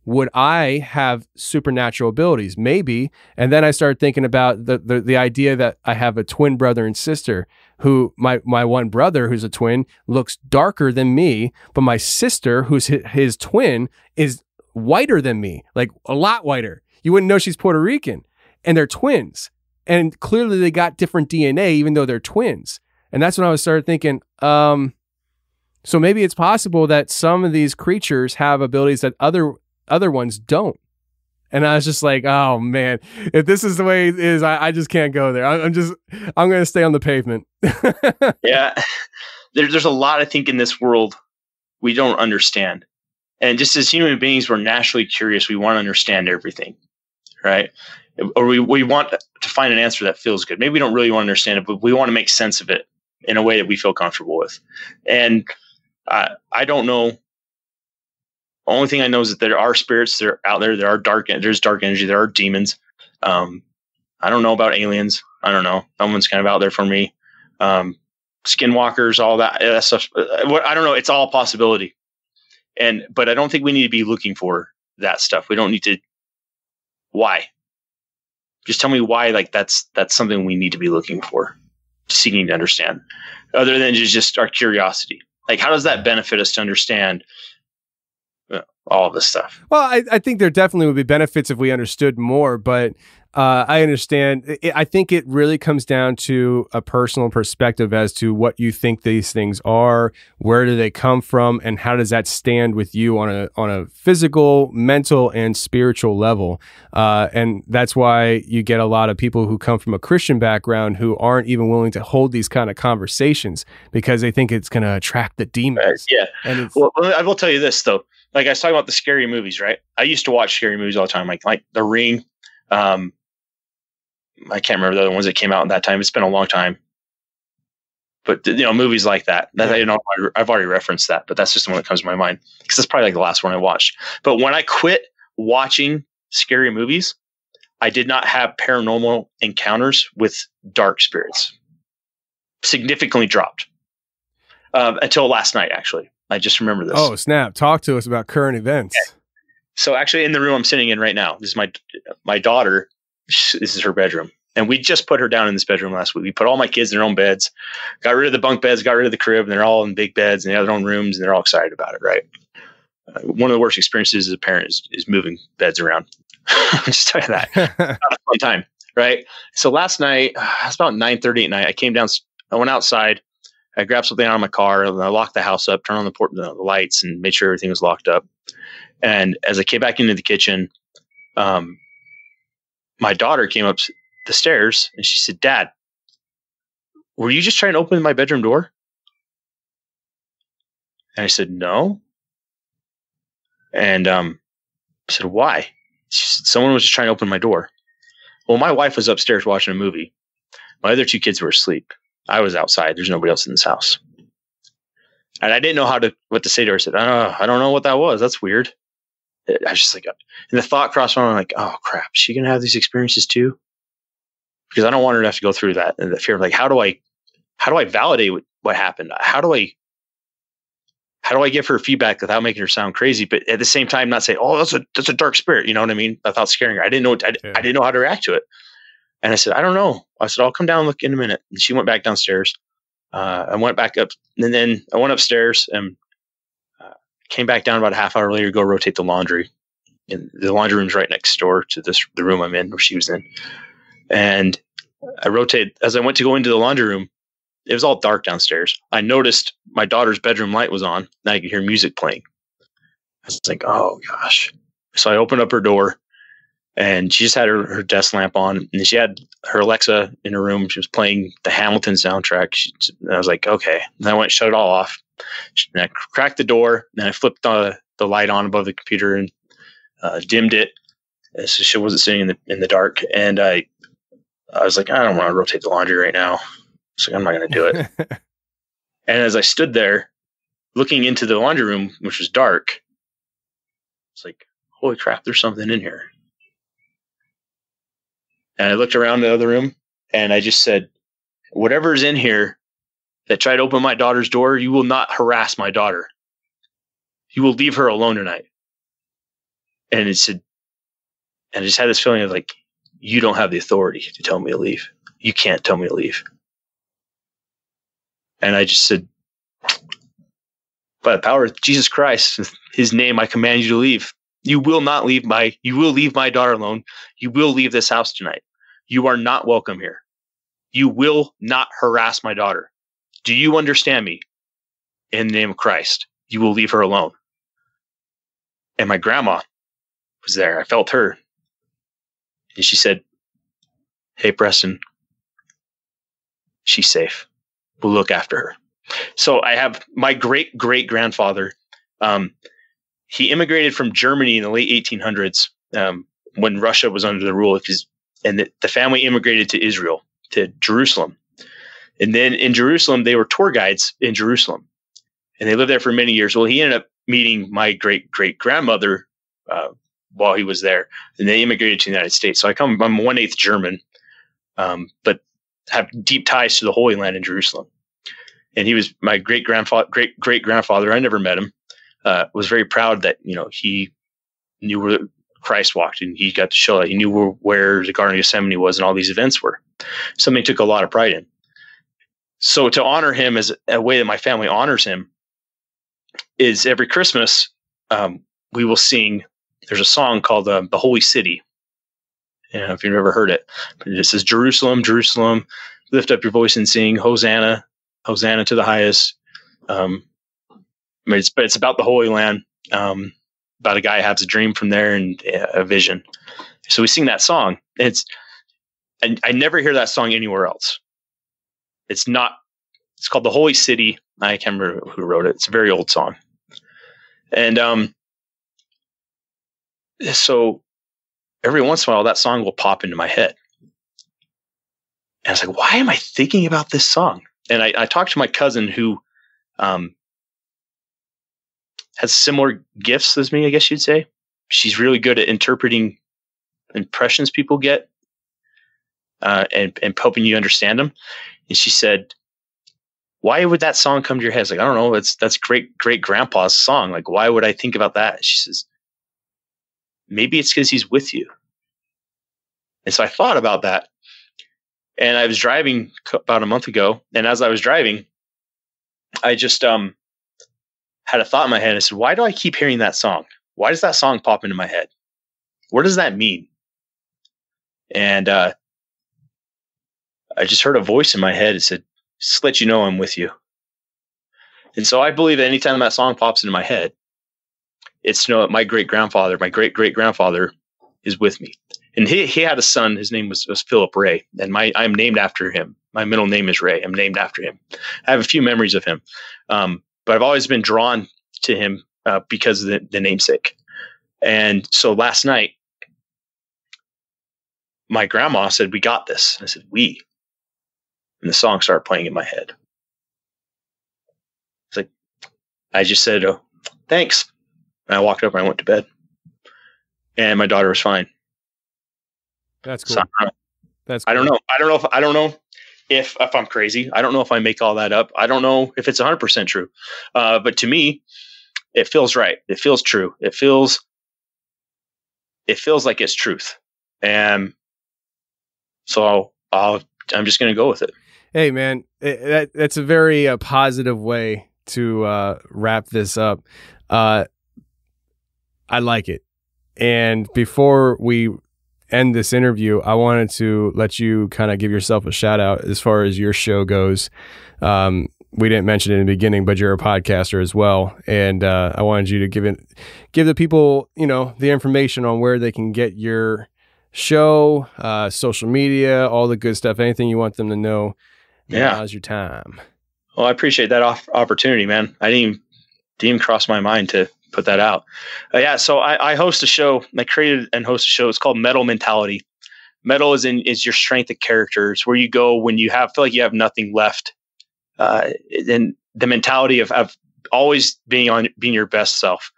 would I have supernatural abilities? Maybe. And then I started thinking about the idea that I have a twin brother and sister, who my one brother, who's a twin, looks darker than me, but my sister, who's his twin, is whiter than me, like a lot whiter. You wouldn't know she's Puerto Rican, and they're twins. And clearly they got different DNA, even though they're twins. And that's when I started thinking, so maybe it's possible that some of these creatures have abilities that other ones don't. And I was just like, oh man, if this is the way it is, I just can't go there. I'm going to stay on the pavement. Yeah. There's a lot, I think, in this world we don't understand. And just as human beings, we're naturally curious. We want to understand everything, right? Or we want to find an answer that feels good. Maybe we don't really want to understand it, but we want to make sense of it in a way that we feel comfortable with. And I don't know. The only thing I know is that there are spirits that are out there. There's dark energy. There are demons. I don't know about aliens. I don't know. That one's kind of out there for me. Skinwalkers, all that stuff. I don't know. It's all a possibility. But I don't think we need to be looking for that stuff. We don't need to. Why? Just tell me why. Like that's something we need to be looking for, seeking to understand, other than just our curiosity. Like, how does that benefit us to understand all this stuff. Well, I think there definitely would be benefits if we understood more, but I understand. I think it really comes down to a personal perspective as to what you think these things are, where do they come from, and how does that stand with you on a physical, mental, and spiritual level. And that's why you get a lot of people who come from a Christian background who aren't even willing to hold these kind of conversations because they think it's going to attract the demons. Yeah. And well, I will tell you this though. Like I was talking about the scary movies, right? I used to watch scary movies all the time, like The Ring. I can't remember the other ones that came out at that time. It's been a long time. But, movies like that, I've already referenced that, but that's just the one that comes to my mind because that's probably like the last one I watched. But when I quit watching scary movies, I did not have paranormal encounters with dark spirits. Significantly dropped until last night, actually. I just remember this. Oh, snap. Talk to us about current events. Okay. So actually in the room I'm sitting in right now, this is my daughter. This is her bedroom. And we just put her down in this bedroom last week. We put all my kids in their own beds, got rid of the bunk beds, got rid of the crib, and they're all in big beds and they have their own rooms and they're all excited about it, right? One of the worst experiences as a parent is moving beds around. I'll just tell you that. Not a fun time, right? So last night, it's about 9:30 at night. I went outside, I grabbed something out of my car, and I locked the house up, turned on the lights, and made sure everything was locked up. And as I came back into the kitchen, my daughter came up the stairs and she said, "Dad, were you just trying to open my bedroom door?" And I said, "No." And I said, "Why?" She said, "Someone was just trying to open my door." Well, my wife was upstairs watching a movie. My other two kids were asleep. I was outside. There's nobody else in this house. And I didn't know what to say to her. I said, I don't know what that was. That's weird. I was just like, and the thought crossed my mind, like, oh crap, is she going to have these experiences too? Because I don't want her to have to go through that. And the fear of like, how do I validate what happened? How do I give her feedback without making her sound crazy, but at the same time, not say, oh, that's a dark spirit. You know what I mean? Without scaring her. I didn't know how to react to it. And I said, I don't know. I said, I'll come down and look in a minute. And she went back downstairs. I went back up and then I went upstairs and came back down about a half hour later to go rotate the laundry. And the laundry room's right next door to the room I'm in, where she was in. And I rotated as I went to go into the laundry room. It was all dark downstairs. I noticed my daughter's bedroom light was on and I could hear music playing. I was like, oh gosh. So I opened up her door and she just had her desk lamp on and she had her Alexa in her room. She was playing the Hamilton soundtrack. And I was like, okay. And I went and shut it all off. And I cracked the door and I flipped the light on above the computer and dimmed it. So she wasn't sitting in the dark. And I was like, I don't want to rotate the laundry right now. So I'm not going to do it. And as I stood there looking into the laundry room, which was dark, it's like, holy crap, there's something in here. And I looked around the other room and I just said, whatever's in here that tried to open my daughter's door, you will not harass my daughter. You will leave her alone tonight. And it said, and I just had this feeling of like, you don't have the authority to tell me to leave. You can't tell me to leave. And I just said, by the power of Jesus Christ, his name, I command you to leave. You will leave my daughter alone. You will leave this house tonight. You are not welcome here. You will not harass my daughter. Do you understand me? In the name of Christ, you will leave her alone. And my grandma was there. I felt her. And she said, hey, Preston, she's safe. We'll look after her. So I have my great-great-grandfather. He immigrated from Germany in the late 1800s when Russia was under the rule of his, and the family immigrated to Israel, to Jerusalem. And then in Jerusalem, they were tour guides in Jerusalem. And they lived there for many years. Well, he ended up meeting my great-great-grandmother while he was there. And they immigrated to the United States. So I'm 1/8 German, but have deep ties to the Holy Land in Jerusalem. And he was my great-great-grandfather. I never met him. Was very proud that, he knew where Christ walked and he got to show that he knew where the Garden of Gethsemane was and all these events were. Something he took a lot of pride in. So to honor him as a way that my family honors him is every Christmas, we will sing. There's a song called The Holy City. I don't know if you've ever heard it, but it says, Jerusalem, Jerusalem, lift up your voice and sing, Hosanna, Hosanna to the highest. It's about the Holy Land, about a guy who has a dream from there and a vision. So we sing that song. I never hear that song anywhere else. It's called The Holy City. I can't remember who wrote it. It's a very old song. And so every once in a while, that song will pop into my head. And I was like, why am I thinking about this song? And I talked to my cousin who has similar gifts as me, I guess you'd say. She's really good at interpreting impressions people get and helping you understand them. And she said, why would that song come to your head? I was like, I don't know. That's great grandpa's song. Like, why would I think about that? She says, maybe it's because he's with you. And so I thought about that. And I was driving about a month ago. And as I was driving, I just had a thought in my head. I said, why do I keep hearing that song? Why does that song pop into my head? What does that mean? And I just heard a voice in my head. It said, just let you know I'm with you. And so I believe that anytime that song pops into my head, it's to know that my great-great-grandfather is with me. And he had a son. His name was Philip Ray. And I'm named after him. My middle name is Ray. I'm named after him. I have a few memories of him. But I've always been drawn to him because of the namesake. And so last night, my grandma said, we got this. I said, we. And the song started playing in my head. It's like, I just said, oh, thanks. And I walked up and I went to bed. And my daughter was fine. That's cool. So, That's cool. I don't know if I'm crazy. I don't know if I make all that up. I don't know if it's 100% true. But to me, it feels right. It feels true. It feels like it's truth. And so I'm just going to go with it. Hey, man, that's a very positive way to wrap this up. I like it. And before we end this interview, I wanted to let you kind of give yourself a shout out as far as your show goes. We didn't mention it in the beginning, but you're a podcaster as well. And I wanted you to give the people, the information on where they can get your show, social media, all the good stuff, anything you want them to know. Yeah. Now's your time. Well, I appreciate that opportunity, man. I didn't even cross my mind to put that out. So I host a show. I created and host a show. It's called Mettle Mentality. Mettle is your strength of characters, where you go when you feel like you have nothing left. And the mentality of always being your best self.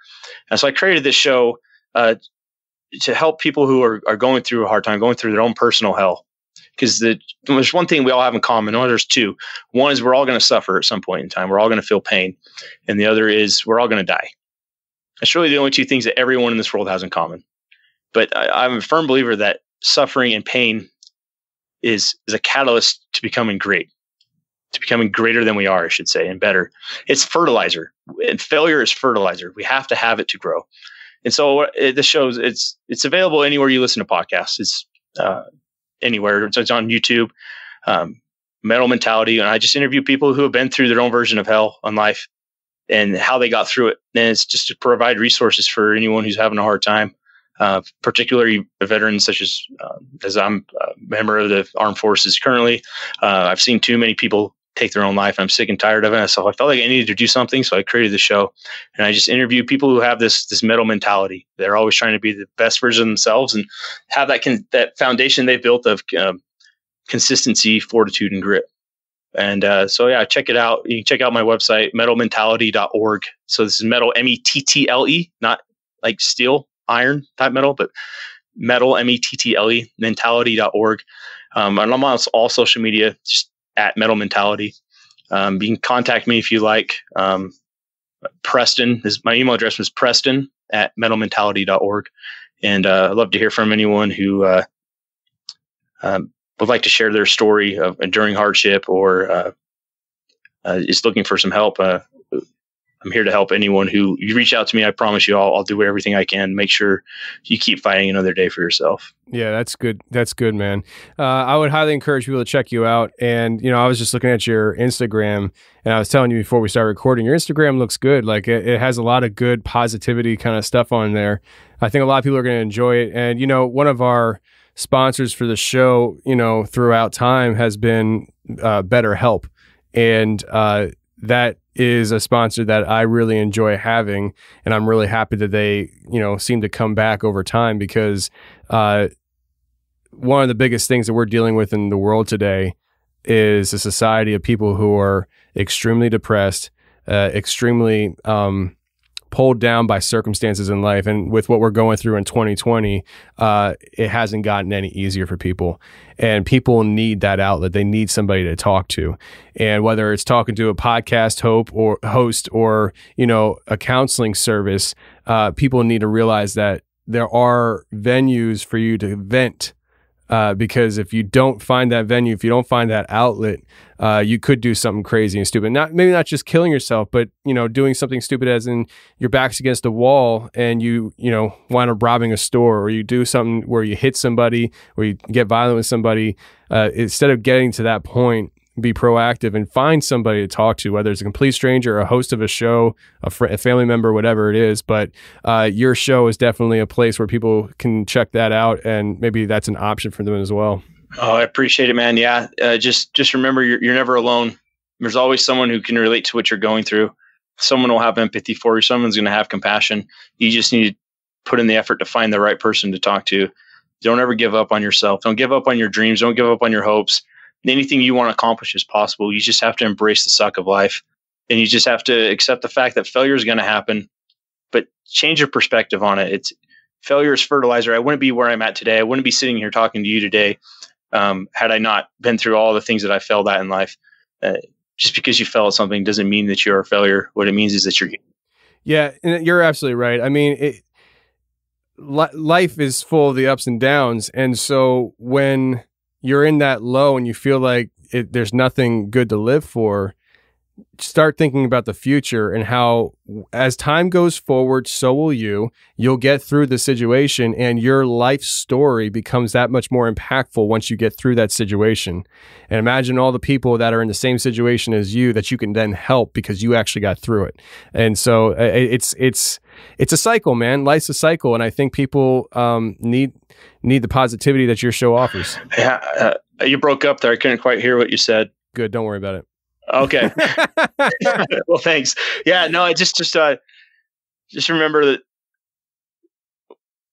And so I created this show to help people who are going through a hard time, going through their own personal hell. Because there's one thing we all have in common. Or there's two. One is we're all going to suffer at some point in time. We're all going to feel pain. And the other is we're all going to die. It's really the only two things that everyone in this world has in common. But I'm a firm believer that suffering and pain is a catalyst to becoming great, to becoming greater than we are, I should say, and better. It's fertilizer. And failure is fertilizer. We have to have it to grow. And so the shows, it's available anywhere you listen to podcasts. It's anywhere. It's on YouTube, Mettle Mentality. And I just interview people who have been through their own version of hell on life and how they got through it. And it's just to provide resources for anyone who's having a hard time, particularly veterans such as I'm a member of the armed forces currently. I've seen too many people take their own life. I'm sick and tired of it. So I felt like I needed to do something. So I created the show, and I just interview people who have this mettle mentality. They're always trying to be the best version of themselves and have that foundation they built of consistency, fortitude, and grit. And check it out. You can check out my website, mettlementality.org. So this is metal, METTLE, not like steel, iron type metal, but metal, METTLE, mentality.org. And I'm on all social media, just at Mettle Mentality. You can contact me if you like. Preston, my email address was preston@mettlementality.org. And I'd love to hear from anyone who would like to share their story of enduring hardship or is looking for some help. I'm here to help anyone who you reach out to me. I promise you, I'll do everything I can. Make sure you keep fighting another day for yourself. Yeah, that's good. That's good, man. I would highly encourage people to check you out. And, you know, I was just looking at your Instagram, and I was telling you before we started recording, your Instagram looks good. Like it has a lot of good positivity kind of stuff on there. I think a lot of people are going to enjoy it. And, you know, one of our sponsors for the show, you know, throughout time has been BetterHelp. And that is a sponsor that I really enjoy having, and I'm really happy that they, you know, seem to come back over time, because one of the biggest things that we're dealing with in the world today is a society of people who are extremely depressed, extremely pulled down by circumstances in life. And with what we're going through in 2020, it hasn't gotten any easier for people. And people need that outlet. They need somebody to talk to. And whether it's talking to a podcast host or, you know, a counseling service, people need to realize that there are venues for you to vent. Because if you don't find that venue, if you don't find that outlet, you could do something crazy and stupid. Maybe not just killing yourself, but, you know, doing something stupid as in your back's against a wall and you know, wind up robbing a store, or you do something where you hit somebody or you get violent with somebody. Instead of getting to that point, be proactive and find somebody to talk to, whether it's a complete stranger, a host of a show, a family member, whatever it is. But your show is definitely a place where people can check that out, and maybe that's an option for them as well. Oh, I appreciate it, man. Yeah. Just remember, you're never alone. There's always someone who can relate to what you're going through. Someone will have empathy for you. Someone's going to have compassion. You just need to put in the effort to find the right person to talk to. Don't ever give up on yourself. Don't give up on your dreams. Don't give up on your hopes. Anything you want to accomplish is possible. You just have to embrace the suck of life, and you just have to accept the fact that failure is going to happen, but change your perspective on it. Failure is fertilizer. I wouldn't be where I'm at today. I wouldn't be sitting here talking to you today had I not been through all the things that I failed at in life. Just because you fail at something doesn't mean that you're a failure. What it means is that you're. Yeah, and you're absolutely right. I mean, life is full of the ups and downs, and so when you're in that low and you feel like there's nothing good to live for, start thinking about the future and how, as time goes forward, so will you. You'll get through the situation, and your life story becomes that much more impactful once you get through that situation. And imagine all the people that are in the same situation as you that you can then help because you actually got through it. And so it's a cycle, man. Life's a cycle, and I think people need the positivity that your show offers. Yeah, you broke up there. I couldn't quite hear what you said. Good. Don't worry about it. Okay. Well, thanks. Yeah, no, just remember that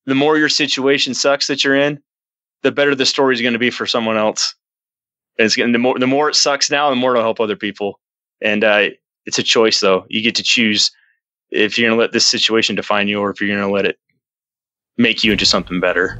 the more your situation sucks that you're in, the better the story is going to be for someone else. And the more it sucks now, the more it'll help other people. And it's a choice, though. You get to choose if you're going to let this situation define you, or if you're going to let it make you into something better.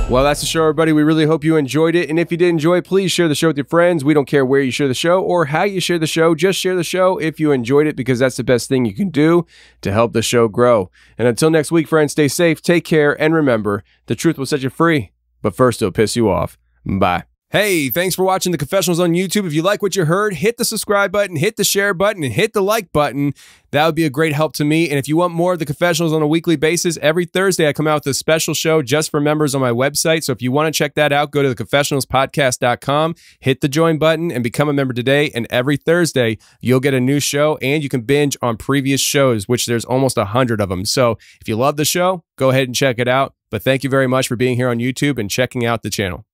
Well, that's the show, everybody. We really hope you enjoyed it. And if you did enjoy it, please share the show with your friends. We don't care where you share the show or how you share the show. Just share the show if you enjoyed it, because that's the best thing you can do to help the show grow. And until next week, friends, stay safe, take care, and remember, the truth will set you free, but first it'll piss you off. Bye. Hey, thanks for watching the Confessionals on YouTube. If you like what you heard, hit the subscribe button, hit the share button, and hit the like button. That would be a great help to me. And if you want more of the Confessionals on a weekly basis, every Thursday I come out with a special show just for members on my website. So if you want to check that out, go to theconfessionalspodcast.com, hit the join button, and become a member today. And every Thursday, you'll get a new show, and you can binge on previous shows, which there's almost 100 of them. So if you love the show, go ahead and check it out. But thank you very much for being here on YouTube and checking out the channel.